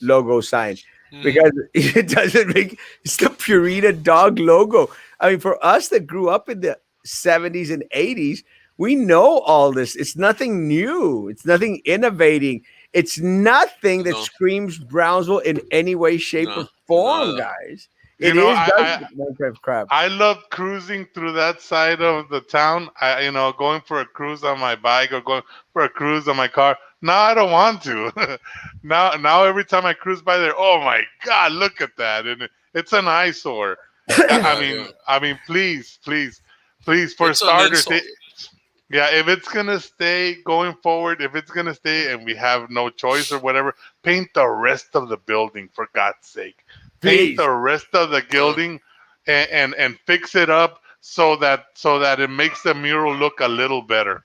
logo sign, Hmm. because it doesn't make it's the Purina dog logo. I mean, for us that grew up in the 70s and 80s, we know all this. It's nothing new. It's nothing innovating. It's nothing that No. screams Brownsville in any way, shape, No. or form, Nada. guys. You It know, is I, does I Minecraft crap. I love cruising through that side of the town. Going for a cruise on my bike or going for a cruise on my car. Now I don't want to. Now every time I cruise by there, oh my God, look at that, and it's an eyesore. I Yeah. mean, Yeah. please, please, please, for It's an starters, insult. yeah, if it's gonna stay going forward, if it's gonna stay, and we have no choice or whatever, paint the rest of the building for God's sake. Paint Please. the rest of the Uh, building, and fix it up so that it makes the mural look a little better.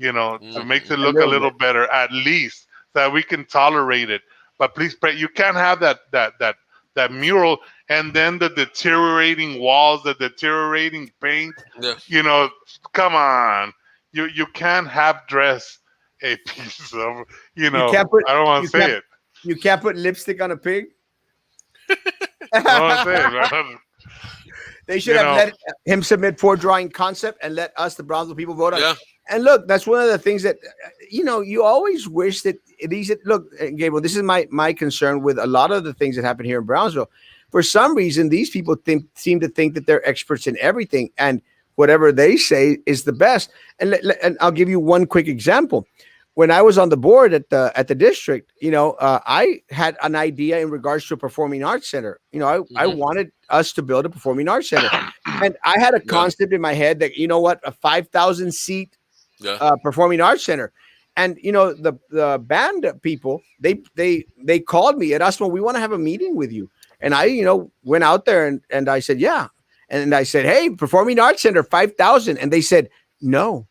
To make mhm. it A look a little little bit. better at least, so that we can tolerate it. But please pray, you can't have that mural and then the deteriorating walls, the deteriorating paint. Yeah. You know, come on, you can't have dress a piece of. You can't put I don't want you to say can't it. you can't put lipstick on a pig. I don't want to say it. Man. They should You have know, let him submit for drawing concept and let us, the Brownsville people, vote on it. Yeah. And look, that's one of the things that you always wish that these. Look, Gabriel, this is my concern with a lot of the things that happen here in Brownsville. For some reason, these people seem to think that they're experts in everything, and whatever they say is the best. And I'll give you one quick example. When I was on the board at the district, I had an idea in regards to a performing arts center. I Hmm. wanted us to build a performing arts center, and I had a Yeah. concept in my head that, a 5,000 seat Yeah. performing arts center. And the band people, they called me, Erasmo, we want to have a meeting with you. And I went out there, and I said, yeah. And I said, hey, performing arts center, 5,000. And they said no.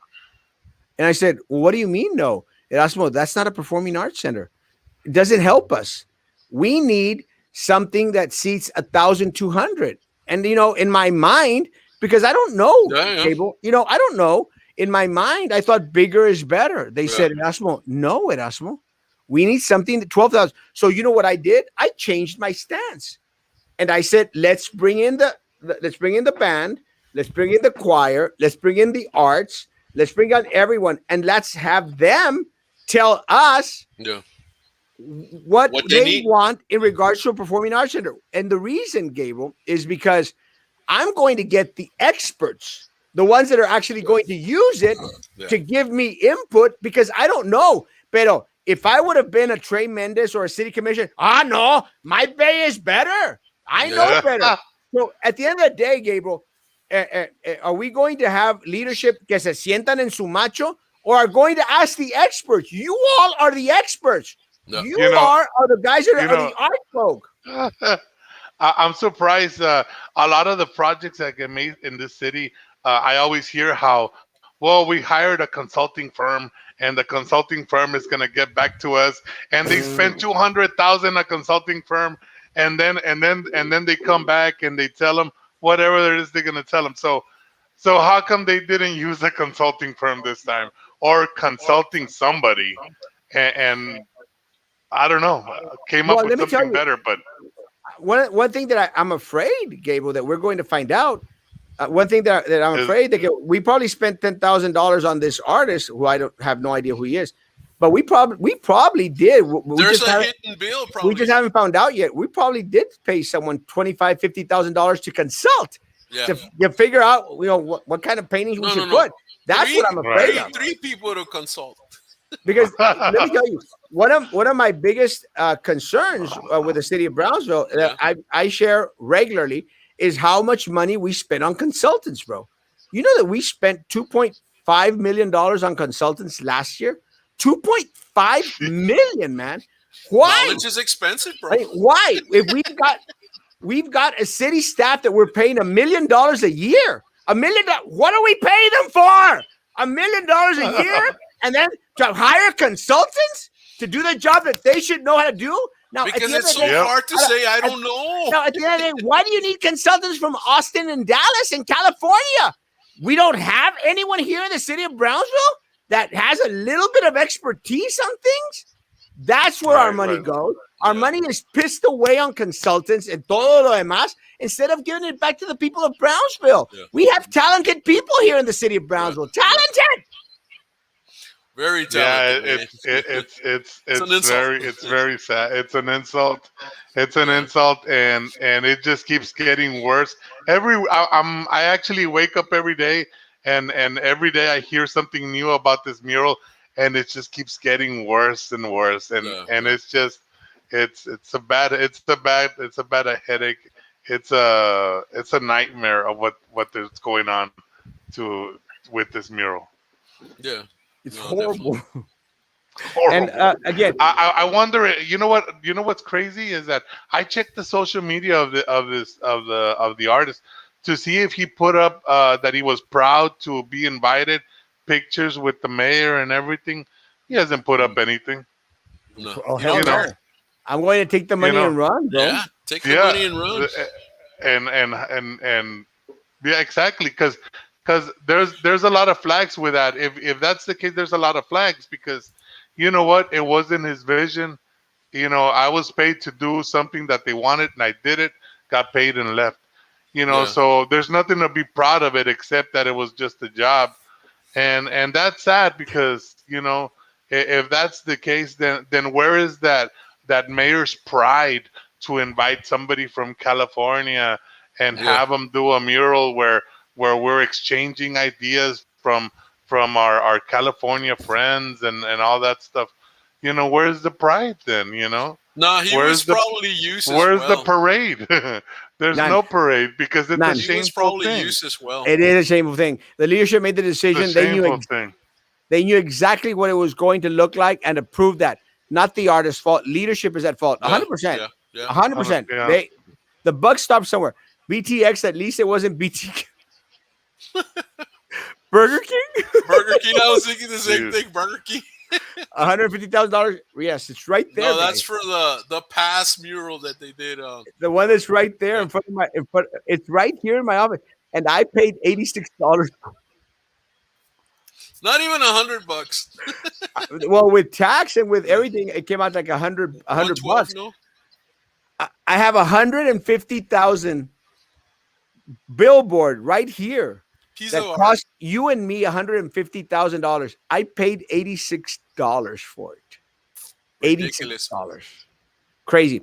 And I said, well, what do you mean no? Erasmo, that's not a performing arts center. It doesn't help us. We need something that seats 1,200. And in my mind, because I don't know, Yeah. Yeah. Cable, I don't know In my mind, I thought bigger is better. They Yeah. said, Erasmo, no, Erasmo. We need something that 12,000. So you know what I did? I changed my stance. And I said, let's bring in the band, let's bring in the choir, let's bring in the arts, let's bring on everyone, and let's have them tell us Yeah. what What they they need. want in regards to a performing arts center. And the reason, Gabriel, is because I'm going to get the experts, the ones that are actually going to use it, Yeah. to give me input because I don't know. Pero if I would have been a Trey Mendes or a city commission, no, my bay is better. I know Yeah. better. So at the end of the day, Gabriel, are we going to have leadership que se sientan en su macho, or are going to ask the experts? You all are the experts. Yeah. You you know, are the guys that you are the know. art folk. I'm surprised. A lot of the projects that get made in this city, I always hear how, well, we hired a consulting firm, and the consulting firm is going to get back to us, and they spent 200,000 a consulting firm, and then they come back and they tell them whatever it is they're going to tell them. So how come they didn't use a consulting firm this time, or consulting somebody, and I don't know, came up Well, with let me tell something you, better, but one thing that I'm afraid, Gabriel, that we're going to find out. One thing that I'm is afraid that we probably spent $10,000 on this artist who I don't have no idea who he is, but we probably did. We There's just a haven't hidden bill we probably. just haven't found out yet. We probably did pay someone $25,000-$50,000 to consult Yeah. to figure out what kind of paintings we No, no, should no. put. That's what Three, I'm afraid right. of. three people to consult. Because let me tell you, one of my biggest concerns with the city of Brownsville that Yeah. I share regularly is how much money we spend on consultants, bro. You know that we spent $2.5 million on consultants last year. 2.5 million, man. Why? Knowledge is expensive, I bro. mean, why? If we've got a city staff that we're paying $1 million a year. $1 million. What do we pay them for? $1 million a year, and then to hire consultants to do the job that they should know how to do. Now, at Because the end it's of the so day, Yep. hard to I don't- say I at, don't know. now at the end of the day, why do you need consultants from Austin and Dallas and California? We don't have anyone here in the city of Brownsville that has a little bit of expertise on things. That's where our Right, money right. goes. Our Yeah. money is pissed away on consultants and todo lo demás instead of giving it back to the people of Brownsville. Yeah. We have talented people here in the city of Right. Brownsville. Yeah. Talented. Very Yeah, talented, man. it's It's an insult. very sad. It's an insult. It's an Yeah. insult, and it just keeps getting worse. I actually wake up every day, and every day I hear something new about this mural, and it just keeps getting worse and worse, Yeah. and Yeah. it's just it's a bad headache. It's a nightmare of what is going on to with this mural. Yeah. It's No, definitely. horrible. And Horrible. again, I wonder. You know what? You know what's crazy is that I checked the social media of the artist to see if he put up that he was proud to be invited, pictures with the mayor and everything. He hasn't put up anything. No. oh You hell don't You know. care. no. I'm going to take the You money know. and run, bro. Yeah. Take the Yeah. money and run. And yeah, exactly. Because there's a lot of flags with that. If that's the case, there's a lot of flags because you know what? It wasn't his vision. I was paid to do something that they wanted, and I did it. Got paid and left. Yeah. So there's nothing to be proud of it except that it was just a job, and that's sad because if that's the case, then where is that mayor's pride to invite somebody from California and Yeah. have them do a mural where we're exchanging ideas from our California friends and all that stuff. Where's the pride then? No, he was Where's the probably used as where's the well. parade? There's None. no parade because it's a None. He was shameful probably thing. used as well. It is a shameful thing. The leadership made the It's a decision. shameful thing. They knew exactly what it was going to look like and to prove that. Not the artist's fault. Leadership is at fault. Yeah. 100%. Yeah. Yeah. 100%. Yeah. The buck stopped somewhere. BTX, at least it wasn't BT Burger King. Burger King. I was thinking the same Dude. thing. Burger King. $150,000. Yes, it's right there. No, that's baby. for the past mural that they did. The one that's right there Yeah. in front of it's right here in my office. And I paid $86. Not even $100. Well, with tax and with everything, it came out like a One hundred twelve, bucks. no I have 150,000 billboard right here piece of that art. cost you and me $150,000. I paid $86 for it. eighty-six Ridiculous. dollars. Crazy.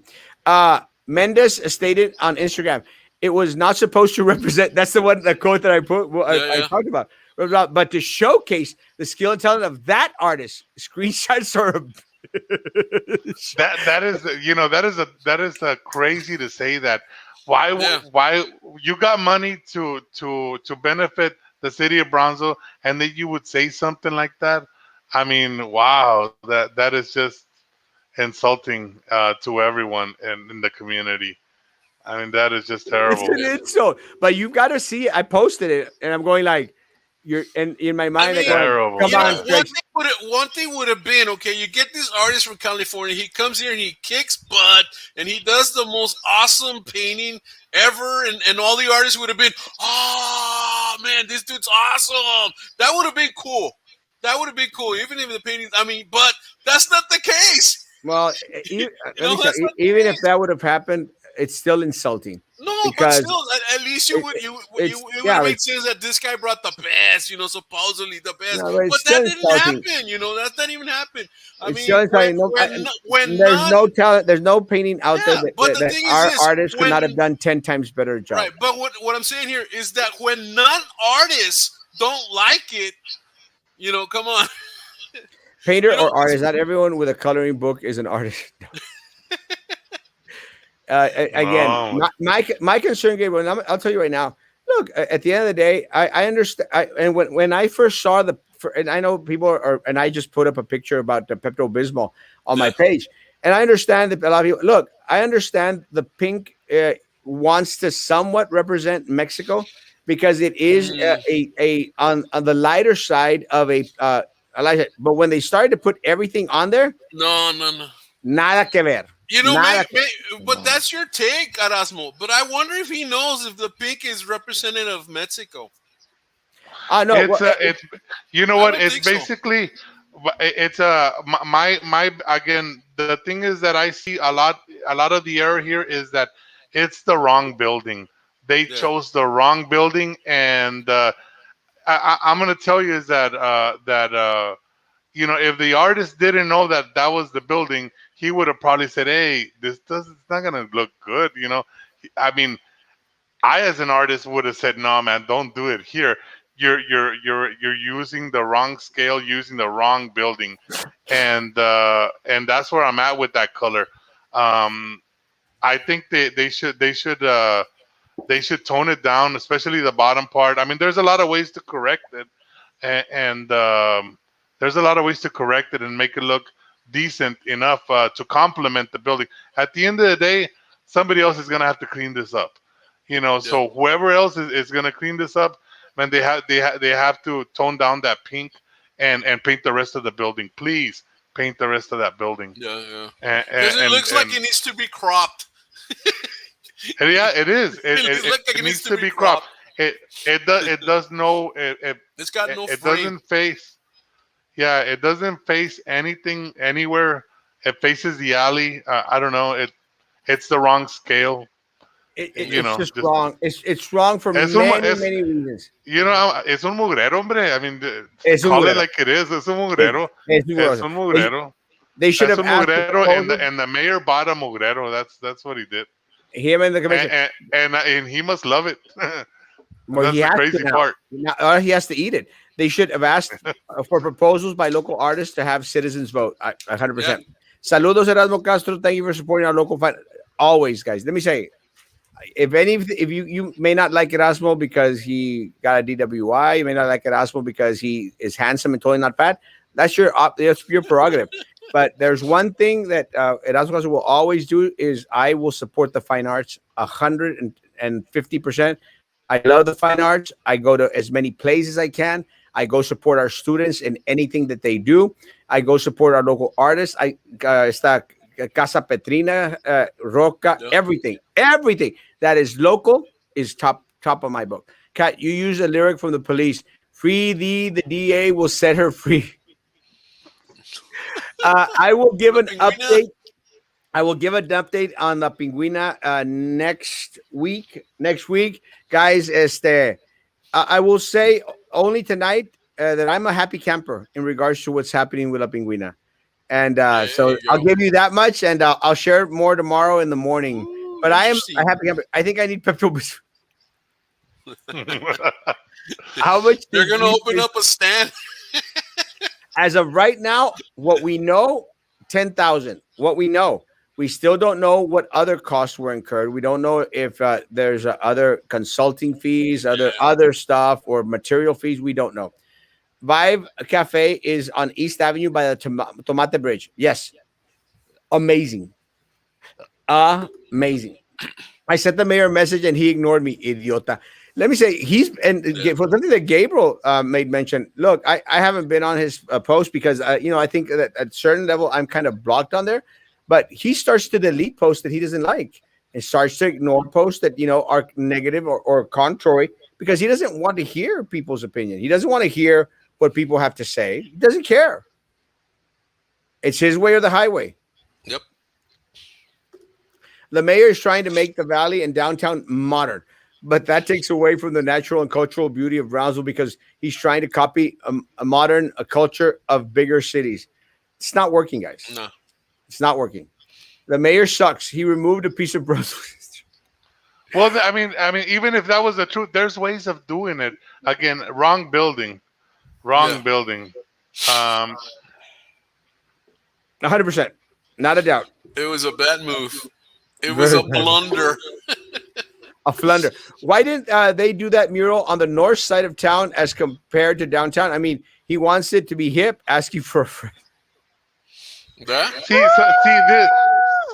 Mendes stated on Instagram, it was not supposed to represent. That's the one, the quote that I put. Yeah, I yeah. talked about, but to showcase the skill and talent of that artist. Screenshots are. That is, that is crazy to say that. Why Yeah. why you got money to benefit the city of Bronzo, and then you would say something like that? I mean, wow, that is just insulting to everyone in the community. I mean, that is just It's terrible. an insult, but you've got to see it. I posted it, and I'm going like, you're, and in my I mind, I go mean, like, Terrible, come you know, on, man. Stretch. one thing would have been okay. You get this artist from California. He comes here and he kicks butt, and he does the most awesome painting ever. And all the artists would have been, oh man, this dude's awesome. That would have been cool. That would have been cool, even if the paintings. I mean, but that's not the case. Well, You let know, me tell that's you, not the even if case. that would have happened, it's still insulting No, but because still, at least it, it would yeah, have made sense that this guy brought the best, supposedly the best. no, but But it's still that didn't insulting. happen. That's not even happen. I It's mean, still insulting. No, when there's not, no talent. There's no painting out there yeah. But the that thing is our this: artists could not have done 10 times better job. right. But what I'm saying here is that when non artists don't like it, come on, Painter or it's artist, not everyone with a coloring book is an artist. Again, No, my concern, Gabriel, and I'll tell you right now. Look, at the end of the day, I understand. And when I first saw and I know people and I just put up a picture about the Pepto Bismol on my yeah. page, and I understand that a lot of people look. I understand the pink wants to somewhat represent Mexico because it is Mm, a on the lighter side of a. I like it, but when they started to put everything on there, no, no, no. nada que ver, nada que But no. that's your take, Erasmo. But I wonder if he knows if the pink is representative of Mexico. No. It's Well, it's you know I what? don't It's think so. basically it's my again. The thing is that I see a lot of the error here is that it's the wrong building. They Yeah. chose the wrong building, and I'm gonna tell you is that if the artist didn't know that that was the building, he would have probably said, "Hey, this doesn't it's not gonna look good." I mean, I as an artist would have said, "No, man, don't do it here. You're using the wrong scale, using the wrong building," and that's where I'm at with that color. Um, I think they should tone it down, especially the bottom part. I mean, there's a lot of ways to correct it, and there's a lot of ways to correct it and make it look decent enough to complement the building. At the end of the day, somebody else is gonna have to clean this up. Yeah. So whoever else is gonna clean this up, man, they have to tone down that pink and paint the rest of the building. Please paint the rest of that building. Yeah, yeah. And Because it and, looks like and, it needs to be cropped. and yeah, it is. It looks like It it needs needs to to be be cropped. cropped. It does no It's got no it frame. doesn't face. Yeah, it doesn't face anything anywhere. It faces the alley. I don't know. It's the wrong scale. it's just Just wrong. It's wrong for es un many es many reasons. es un mugrero, hombre. I mean, Es un call it mugrero. like it is. Es un It, mugrero. it's Es mugroso. un mugrero. They should Es have un asked for mugrero, and proposals. the mayor bought a mugrero. That's what he did, Him and the commission. and he must love it. Well, he That's the has to crazy now. part. He has to eat it. They should have asked for proposals by local artists to have citizens vote. 100%. Yeah. Saludos, Erasmo Castro. Thank you for supporting our local fight. Always, guys. Let me say, if you may not like Erasmo because he got a DWI, you may not like Erasmo because he is handsome and totally not fat. That's your prerogative. But there's one thing that Erasmo Castro will always do is I will support the fine arts 150%. I love the fine arts. I go to as many plays as I can. I go support our students in anything that they do. I go support our local artists. Está Casa Petrina, Roca, Yeah. everything that is local is top of my book. Kat, you use a lyric from the Police Free the DA will set her free. I will give La an Pingüina. update. I will give an update on the Pinguina next week. Next week, guys. I will say only tonight that I'm a happy camper in regards to what's happening with La Pinguina. And There so you I'll go. give you that much, and I'll share more tomorrow in the morning. Ooh, But I am a interesting. happy camper. I think I need Pepto Bismol. How much They're did gonna you open think? up a stand. As of right now, what we know, 10,000. What we know. We still don't know what other costs were incurred. We don't know if there's other consulting fees, other stuff, or material fees. We don't know. Vive Cafe is on East Avenue by the Tomate Bridge. Yes, amazing, amazing. I sent the mayor a message and he ignored me, idiota. Let me say, he's and Yeah. for something that Gabriel made mention. Look, I haven't been on his post because I think that at a certain level I'm kind of blocked on there. But he starts to delete posts that he doesn't like and starts to ignore posts that are negative or contrary because he doesn't want to hear people's opinion. He doesn't want to hear what people have to say. He doesn't care. It's his way or the highway. Yep. The mayor is trying to make the valley and downtown modern, but that takes away from the natural and cultural beauty of Brownsville because he's trying to copy a modern a culture of bigger cities. It's not working, guys. No. It's not working. The mayor sucks. He removed a piece of Brussels. Well, I mean, even if that was the truth, there's ways of doing it. Again, wrong building, Yeah. wrong building. Um, 100%. Not a doubt. It was a bad move. It was Very a bad. blunder. A flunder. Why didn't they do that mural on the north side of town as compared to downtown? I mean, he wants it to be hip, asking for a friend. Yeah. see this.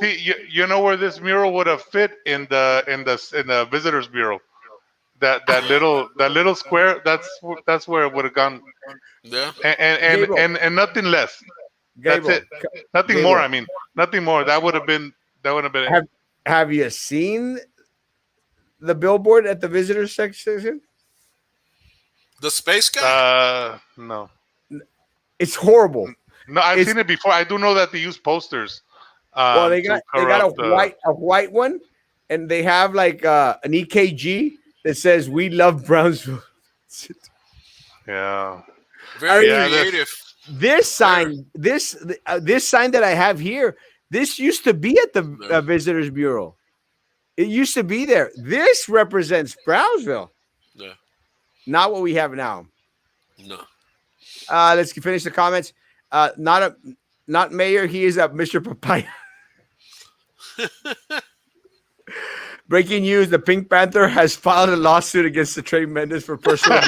See, you know where this mural would have fit in the visitors bureau. That little square. That's where it would have gone, Yeah. and Gabriel, nothing less. That's Gabriel, it. Nothing more. Gabriel. I mean, nothing more. That would have been it. Have you seen the billboard at the visitors section? The space guy. No, It's horrible. no. I've It's seen it before. I do know that they use posters well, to they got corrupt. a white one, and they have like an EKG that says "We love Brownsville." Yeah, I Very yeah. mean, This. creative. this Very. sign, this sign that I have here, this used to be at the No. visitors bureau. It used to be there. This represents Brownsville, No. not what we have now. No. Let's finish the comments. Not mayor. He is a Mr. Papaya. Breaking news: the Pink Panther has filed a lawsuit against the Trey Mendes for personal.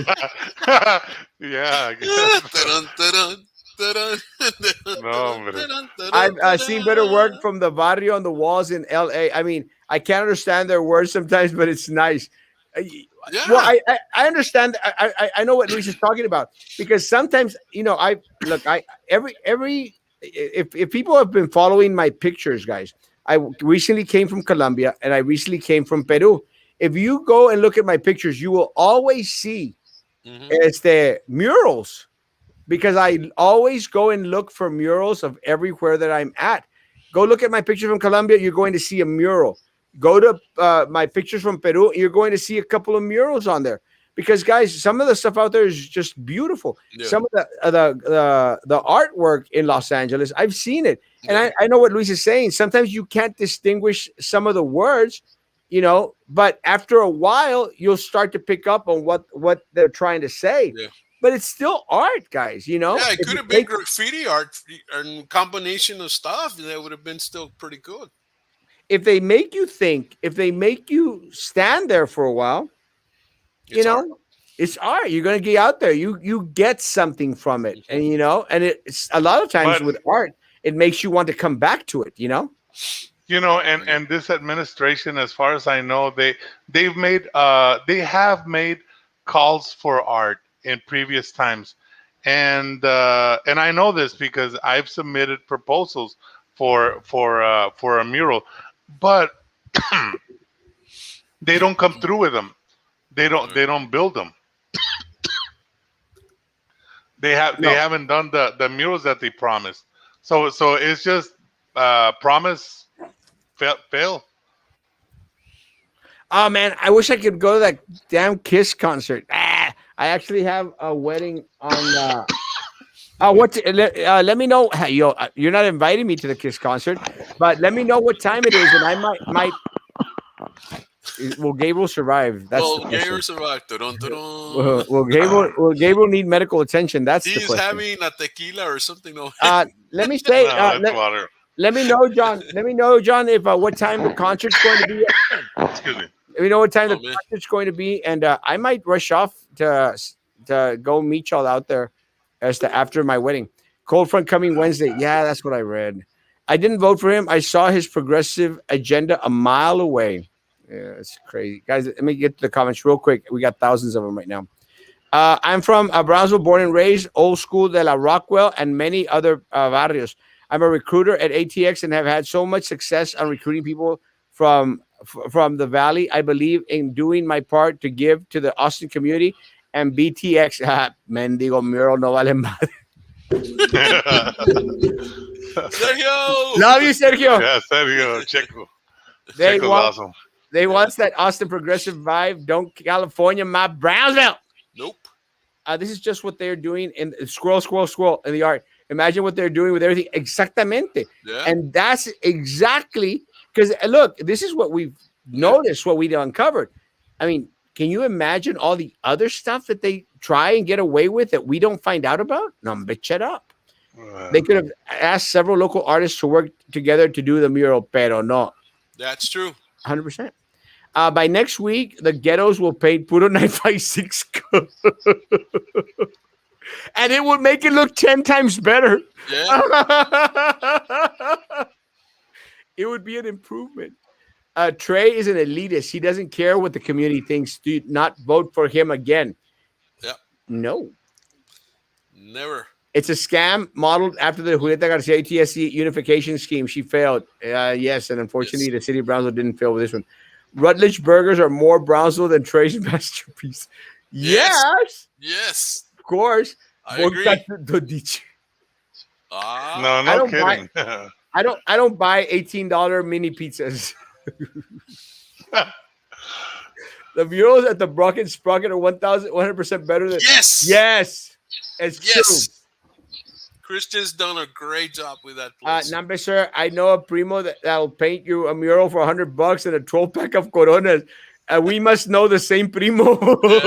Yeah, I guess. Dun, dun, dun, dun, dun, No, but dun, dun, I've dun, seen better work dun. from the barrio on the walls in L.A. I mean, I can't understand their words sometimes, but it's nice. Uh, Well, Yeah. I understand. I know what Luis is talking about because sometimes I look I every if people have been following my pictures, guys. I recently came from Colombia and I recently came from Peru. If you go and look at my pictures, you will always see Hmm. it's the murals because I always go and look for murals of everywhere that I'm at. Go look at my picture from Colombia, you're going to see a mural. Go to my pictures from Peru, you're going to see a couple of murals on there. Because guys, some of the stuff out there is just beautiful. Yeah. Some of the artwork in Los Angeles, I've seen it, and Yeah. I know what Luis is saying. Sometimes you can't distinguish some of the words, but after a while, you'll start to pick up on what they're trying to say, Yeah. but it's still art, guys. Yeah. It If could you have been take graffiti art and combination of stuff. That would have been still pretty good. if they make you think, if they make you stand there for a while, you It's art. know, it's art. You're gonna get out there. You get something from it, Mhm. and it's a lot of times but with art, it makes you want to come back to it. and this administration, as far as I know, they have made calls for art in previous times, and I know this because I've submitted proposals for a mural, but they don't come through with them. They don't build them. they No. haven't done the murals that they promised. So it's just promise fail. Oh man, I wish I could go to that damn Kiss concert. I actually have a wedding on. Let me know. Hey, yo, you're not inviting me to the Kiss concert, but let me know what time it is, and I might. Will Gabriel survive? That's the Well, question. Gator survived. Dun, dun, dun. Will Gabriel need medical attention? That's the He's question. having a tequila or something. No, Let me say. No, it's water. Let me know, John. Let me know, John, if what time the concert's going to be. Excuse me. Let me know what time the oh man. concert's going to be, and I might rush off to go meet y'all out there as to after my wedding. Cold front coming Wednesday. Yeah, that's what I read. I didn't vote for him. I saw his progressive agenda a mile away. Yeah, it's crazy, guys. Let me get to the comments real quick. We got thousands of them right now. I'm from Brownsville, born and raised, old school de la Rockwell, and many other barrios. I'm a recruiter at ATX and have had so much success on recruiting people from the valley. I believe in doing my part to give to the Austin community and BTX. Mendigo mural no vale madre. Sergio. Love you, Sergio. Yeah, Sergio Checo. They Checo's want awesome. they Yeah. wants that Austin progressive vibe. Don't California my Brownsville. Nope. This is just what they're doing in scroll in the art. Imagine what they're doing with everything. Exactamente. Yeah. And that's exactly because look, this is what we've Yeah. noticed, what we uncovered. I mean, can you imagine all the other stuff that they try and get away with that we don't find out about? No, bitch it up. They could have asked several local artists to work together to do the mural, pero no, That's true. 100%. By next week, the ghettos will paint Puro 956 and it would make it look 10 times better. Yeah. It would be an improvement. Trey is an elitist. He doesn't care what the community thinks. Do not vote for him again. Yeah. No. Never. It's a scam modeled after the Julieta Garcia ATSC unification scheme. She failed. Yes, and unfortunately, Yes. the city of Brownsville didn't fail with this one. Rutledge burgers are more Brownsville than Trey's masterpiece. Yes. Yes, Yes. of course. I agree. No, I Ah. no don't buy. kidding. I don't buy $18 mini pizzas. The murals at the Brocken Sprocket are 1,100% better than. Yes. Yes, it's true. Yes. Christian's done a great job with that place. Number sir, I know a primo that'll paint you a mural for $100 and a 12 pack of Coronas. We must know the same primo. Yeah.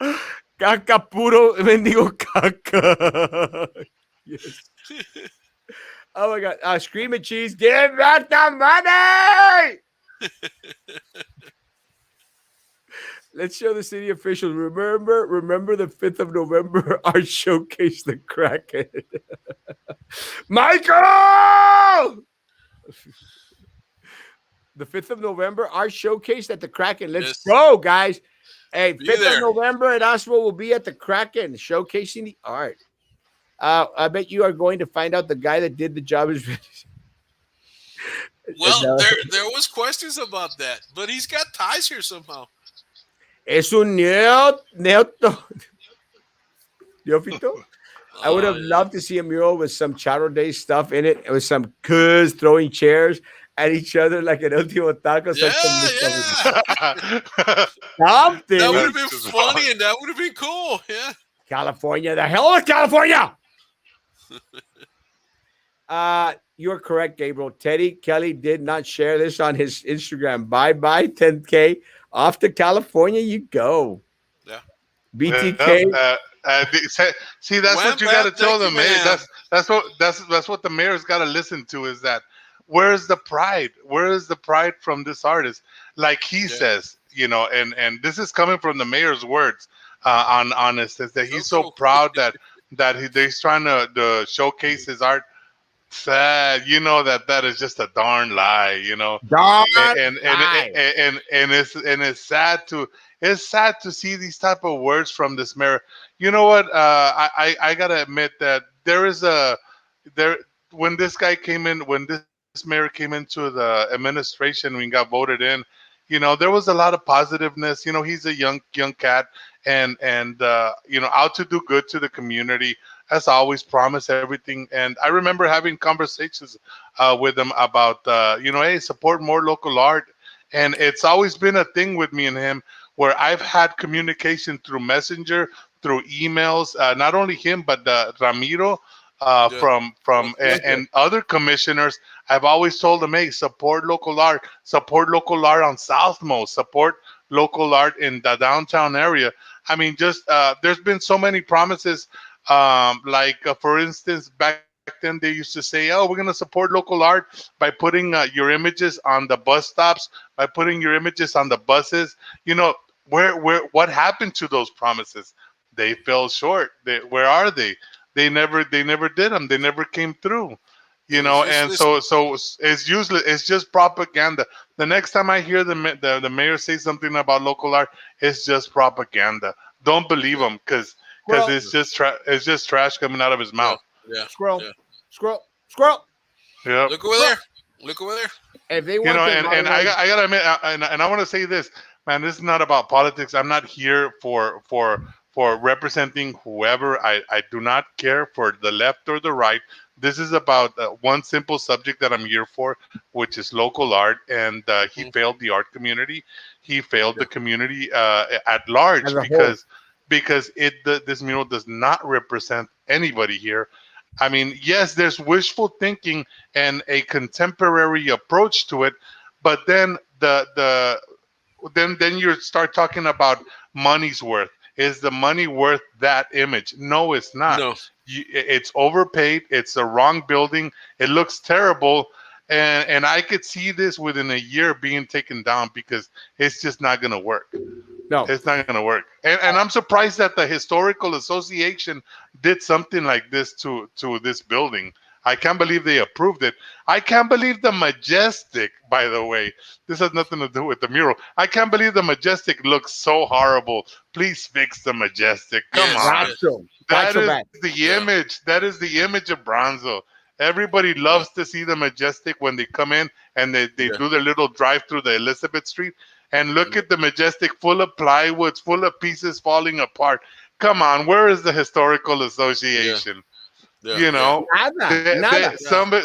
Yeah. Caca puro, mendigo caca. Yes. Yeah. Oh my God. Scream at cheese. Give back the money. Let's show the city officials. Remember the 5th of November, our showcase the Kraken. Michael! The 5th of November, our showcase at the Kraken. Let's Yes. go, guys. Hey, Be 5th of there. November at Oswald will be at the Kraken, showcasing the art. I bet you are going to find out the guy that did the job is. Well, No. there was questions about that, but he's got ties here somehow. Es un neoto. Neofito? I would have Yeah. loved to see a mural with some Charo Day stuff in it, with some cuz throwing chairs at each other like an Ultimo Taco. Yeah, yeah. Something. That would have That's been just funny and that would have been cool. Yeah. California. The hell with California. You're correct, Gabriel. Teddy Kelly did not share this on his Instagram. Bye 10K. Off to California you go. Yeah. BTK. See, that's Wham, what you got to bam, tell thank them, you, man. man. That's what the mayor's got to listen to. Is that where's the pride? Where is the pride from this artist? Like he says, and this is coming from the mayor's words. On this, is that he's so cool. proud that he's trying to showcase his art. Sad, that is just a darn lie, Darn and it's sad to see these type of words from this mayor. You know what? I gotta admit that there when this mayor came into the administration, we got voted in. There was a lot of positiveness. He's a young cat, and out to do good to the community, as always, promise everything. And I remember having conversations with him about hey, support more local art. And it's always been a thing with me and him, where I've had communication through Messenger, through emails, not only him but Ramiro, Yeah. from Yes, sir. and other commissioners. I've always told them, hey, support local art on Southmost, support local art in the downtown area. I mean, just there's been so many promises. Like for instance, back then they used to say, "Oh, we're gonna support local art by putting your images on the bus stops, by putting your images on the buses." You know, what happened to those promises? They fell short. Where are they? They never did them. They never came through. It was And useless. so it's useless. It's just propaganda. The next time I hear the mayor say something about local art, it's just propaganda. Don't believe Yeah. him, because Squirrel, it's just trash coming out of his Yeah. mouth. Yeah. squirrel, Yeah. squirrel, squirrel, Yep. Look over squirrel. there. Look over there. If they You want know, to and modernize, I gotta admit, and I want to say this, man. This is not about politics. I'm not here for representing whoever. I do not care for the left or the right. This is about one simple subject that I'm here for, which is local art. And he Mhm. failed the art community. He failed Yeah. the community at as large, a whole, because this mural does not represent anybody here. I mean, yes, there's wishful thinking and a contemporary approach to it, but then then you start talking about money's worth. Is the money worth that image? No, it's not. No. It's overpaid. It's the wrong building. It looks terrible, and I could see this within a year being taken down, because it's just not going to work. no. It's not going to work. And I'm surprised that the historical association did something like this to this building. I can't believe they approved it. I can't believe the Majestic, by the way. This has nothing to do with the mural. I can't believe the Majestic looks so horrible. Please fix the Majestic. Come Yes. on. Yes. That's That so is bad. the Yeah. image. That is the image of Bronzo. Everybody Yeah. loves to see the Majestic when they come in and they Yeah. do their little drive through the Elizabeth Street. And look Yeah. at the Majestic, full of plywoods, full of pieces falling apart. Come on, where is the historical Yeah. association? Yeah. You Yeah. know, Nada, nada. Yeah. The somewhere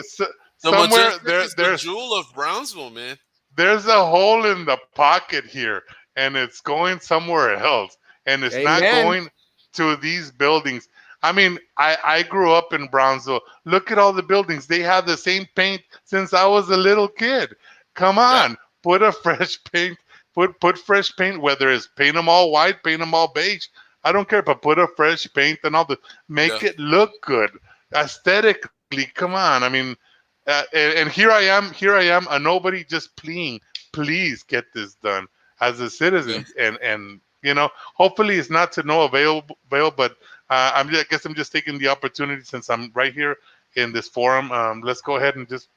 Majestic is the jewel of Brownsville, man. there's a hole in the pocket here, and it's going somewhere else, and it's not Amen. going to these buildings. I mean, I grew up in Brownsville. Look at all the buildings. They have the same paint since I was a little kid. Come Yeah. on, put a fresh paint. Put fresh paint. Whether it's paint them all white, paint them all beige. I don't care, but put a fresh paint and all the Yeah. make it look good aesthetically. Come on. I mean, and here I am, a nobody, just pleading, please get this done as a Yeah. citizen. And hopefully it's not to no avail, but I guess I'm just taking the opportunity, since I'm right here in this forum. Let's go ahead and just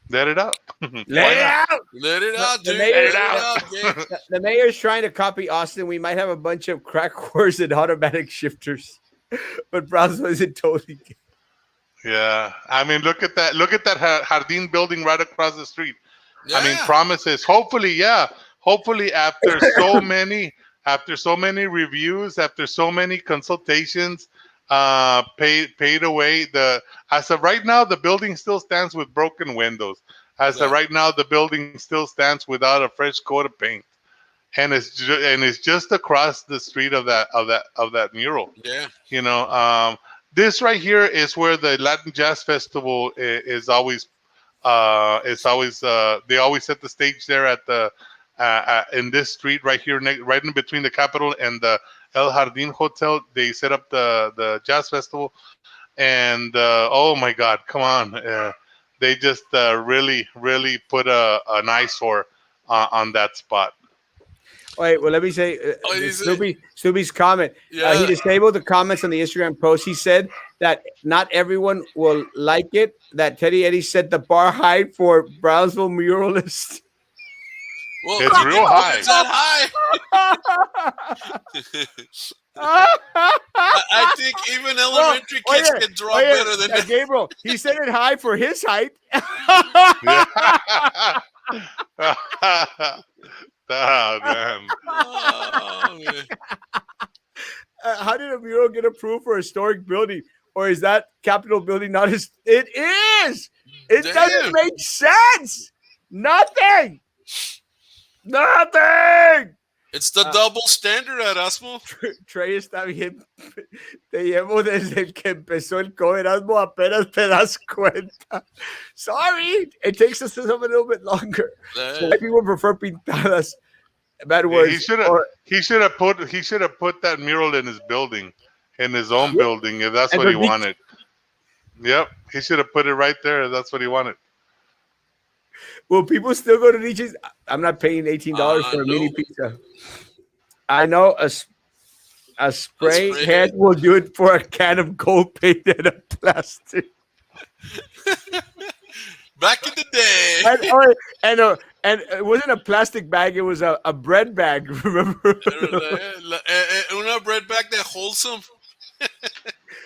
let it out. Let Why it not? out. Let it out, The dude. Let mayor, it Let it out. out, Gabe. the mayor's trying to copy Austin. We might have a bunch of crack whores and automatic shifters, but Brownsville isn't totally. Yeah, I mean, look at that Jardín building right across the street. I mean, Yeah. promises. Hopefully, yeah. Hopefully, after so many reviews, after so many consultations, paid away. As of right now, the building still stands with broken windows. As of Yeah. right now, the building still stands without a fresh coat of paint, and it's just across the street of that mural. Yeah. You know, this right here is where the Latin Jazz Festival is always they always set the stage there at the in this street right here, right in between the Capitol and the El Jardín Hotel. They set up the jazz festival, and oh my God, come on! They just really put an eyesore on that spot. Wait, well, let me say Oh, he's a, Snoopy's comment. He yeah. disabled the comments on the Instagram post. He said that not everyone will like it. That Teddy Eddie set the bar high for Brownsville muralists. Well, It's if, real if high. it's that high, I think even Well, elementary oh kids yeah, can oh draw yeah, better than that. Gabriel. He set it high for his height. Yeah. Oh, man. Oh man, How did a mural get approved for a historic building? Or is that Capitol building not as it is? It doesn't damn! make sense. Nothing. Nothing. It's the Uh, double standard, Erasmo. Trey está bien. Te llevo desde que empezó el Erasmo, apenas te das cuenta. Sorry, it takes us some a little bit longer. So Eh, why people prefer pintadas, bad He words, should have or he should have put that mural in his building, in his own yeah, building, if that's and what the he wanted. Yep, he should have put it right there if that's what he wanted. will people still go to Nietzsche's? I'm not paying $18 for a mini no, pizza. I know a a spray spray head head. will do it for a can of gold paint and a plastic. Back in the day, And oh, and it wasn't a plastic bag; it was a bread bag. Remember? una bread bag that holds some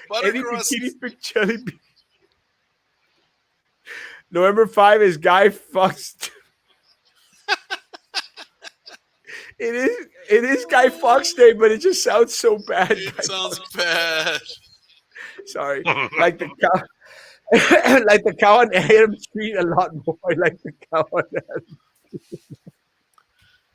butter Any bikini crusts. pick jelly bean. November 5 is Guy Fawkes. It is Guy Fawkes Day, but it just sounds so bad. It Guy sounds Fawkes. bad. Sorry, like the cow, like the cow on Adam Street a lot more. Like the cow on Adam.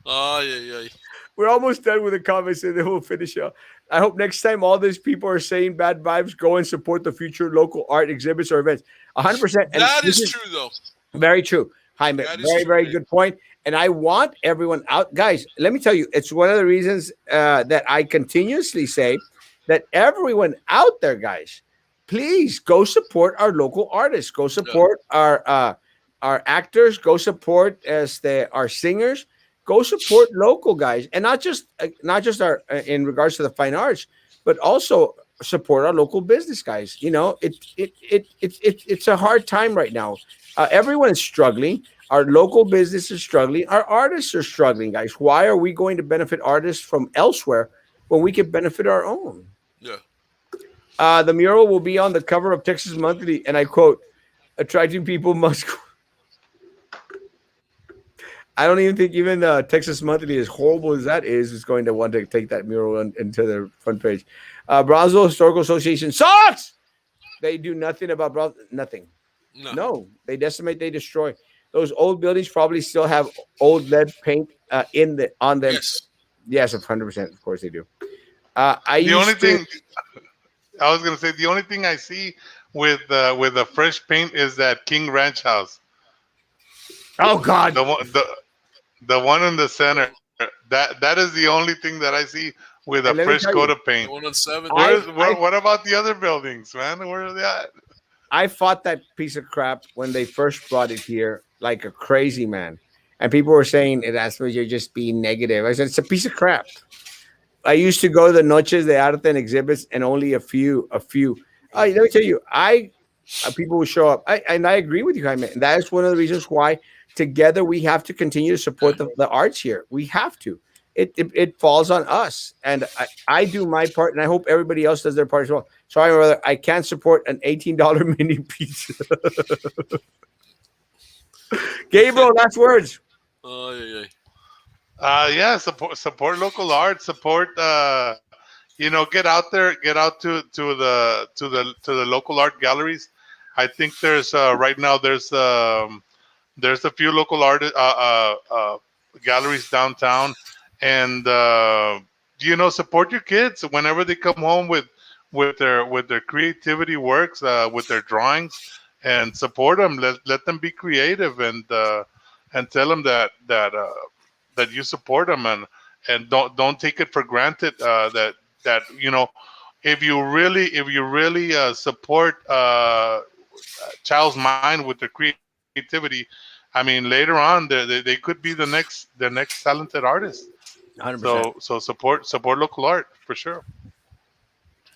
Oh yeah, yeah. We're almost done with the comments, and then we'll finish up. I hope next time all these people are saying bad vibes, go and support the future local art exhibits or events. 100%. And That this is is true though. very true. Jaime, That is very, true, very man. good point. And I want everyone out. Guys, let me tell you, it's one of the reasons that I continuously say that everyone out there, guys, please go support our local artists. Go Yeah, support our actors. Go support our singers. Go support local guys, and not just our in regards to the fine arts, but also support our local business guys. It's a hard time right now. Everyone is struggling. Our local business is struggling. Our artists are struggling, guys. Why are we going to benefit artists from elsewhere when we can benefit our own? yeah. The mural will be on the cover of Texas Monthly, and I quote, "Attracting people must." I don't even think even Texas Monthly, as horrible as that is going to want to take that mural into their front page. Brownsville Historical Association sucks. They do nothing about nothing. No. No, they decimate, they destroy. Those old buildings probably still have old lead paint on them. Yes. Yes, 100%. Of course they do. I The only used to. thing I was gonna say, the only thing I see with the fresh paint is that King Ranch house, Oh God! the one in the center. That is the only thing that I see with a And let me fresh tell coat you, of paint. The one on seven. What about the other buildings, man? Where are they at? I fought that piece of crap when they first brought it here like a crazy man. And people were saying, Erasmo, you're just being negative. I said, it's a piece of crap. I used to go to the Noches de Arte and exhibits, and only a few. Let me tell you, people will show up. And I agree with you, Jaime. And that is one of the reasons why together we have to continue to Yeah. support the arts here. We have to. It falls on us. And I do my part, and I hope everybody else does their part as well. Sorry, brother, I can't support an $18 mini pizza. Gabriel, last words. Oh yeah, yeah. Yeah, support local art, support get out to the local art galleries. I think there's right now there's a few local art galleries downtown, and support your kids whenever they come home with their creativity works, with their drawings, and support them. Let them be creative, and tell them that you support them, and don't take it for granted, that if you really support child's mind with their creativity. I mean, later on they could be the next talented artist. 100%. So support local art for sure.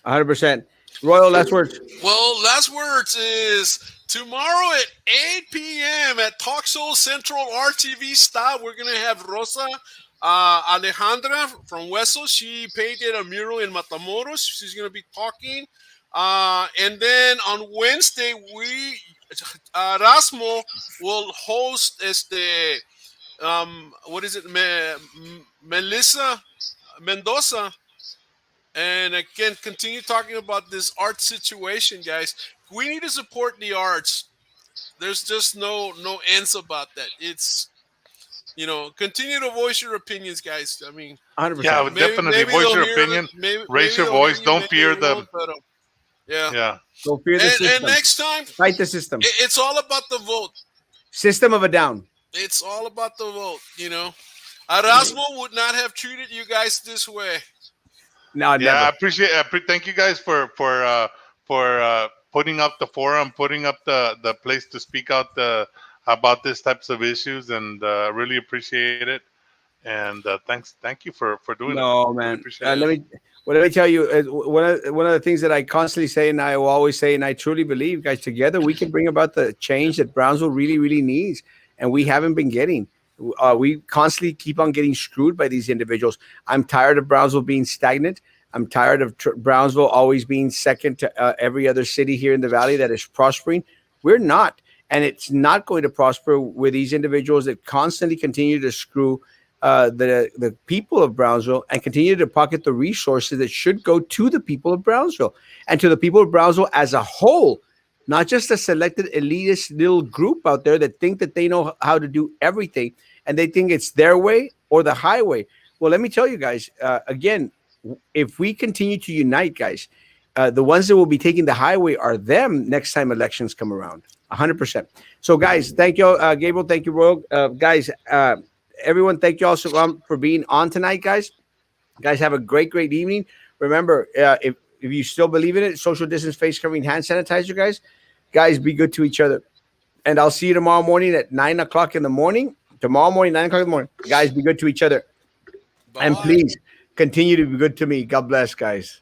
100%. Royal, last words. Well, last words is tomorrow at 8 p.m. at Talk Show Central RTV style. We're gonna have Rosa Alejandra from Hueso. She painted a mural in Matamoros. She's gonna be talking. And then on Wednesday, Erasmo will host what is it, Melissa Mendoza, and again, continue talking about this art situation, guys. We need to support the arts. There's just no ends about that. It's, continue to voice your opinions, guys. I mean, Yeah, 100%. definitely maybe voice they'll your hear it. opinion, Maybe raise your they'll hear voice. you. Don't Maybe fear they them. won't. But yeah. Yeah, Don't fear the And system. next time, Fight the system. it's all about the vote. System of a down. It's all about the vote. Erasmo would not have treated you guys this way. No, yeah. I never. appreciate. Thank you guys for putting up the forum, putting up the place to speak out about these types of issues, and really appreciate it. And thank you for doing it. No, Really man. appreciate it. Yeah. Let me tell you. One of the things that I constantly say, and I will always say, and I truly believe, guys, together we can bring about the change that Brownsville really, really needs, and we haven't been getting. We constantly keep on getting screwed by these individuals. I'm tired of Brownsville being stagnant. I'm tired of Brownsville always being second to every other city here in the valley that is prospering. We're not, and it's not going to prosper with these individuals that constantly continue to screw the people of Brownsville and continue to pocket the resources that should go to the people of Brownsville and to the people of Brownsville as a whole, not just a selected elitist little group out there that think that they know how to do everything and they think it's their way or the highway. Well, let me tell you guys again, if we continue to unite, guys, the ones that will be taking the highway are them next time elections come around. 100%. So, guys, thank you, Gabriel. Thank you, Royal. Guys, everyone, thank you all for being on tonight, guys. Guys, have a great evening. Remember, if you still believe in it, social distance, face covering, hand sanitizer, guys, be good to each other. And I'll see you tomorrow morning at 9 o'clock in the morning. Tomorrow morning, 9 o'clock in the morning. Guys, be good to each other. Bye And bye. please continue to be good to me. God bless, guys.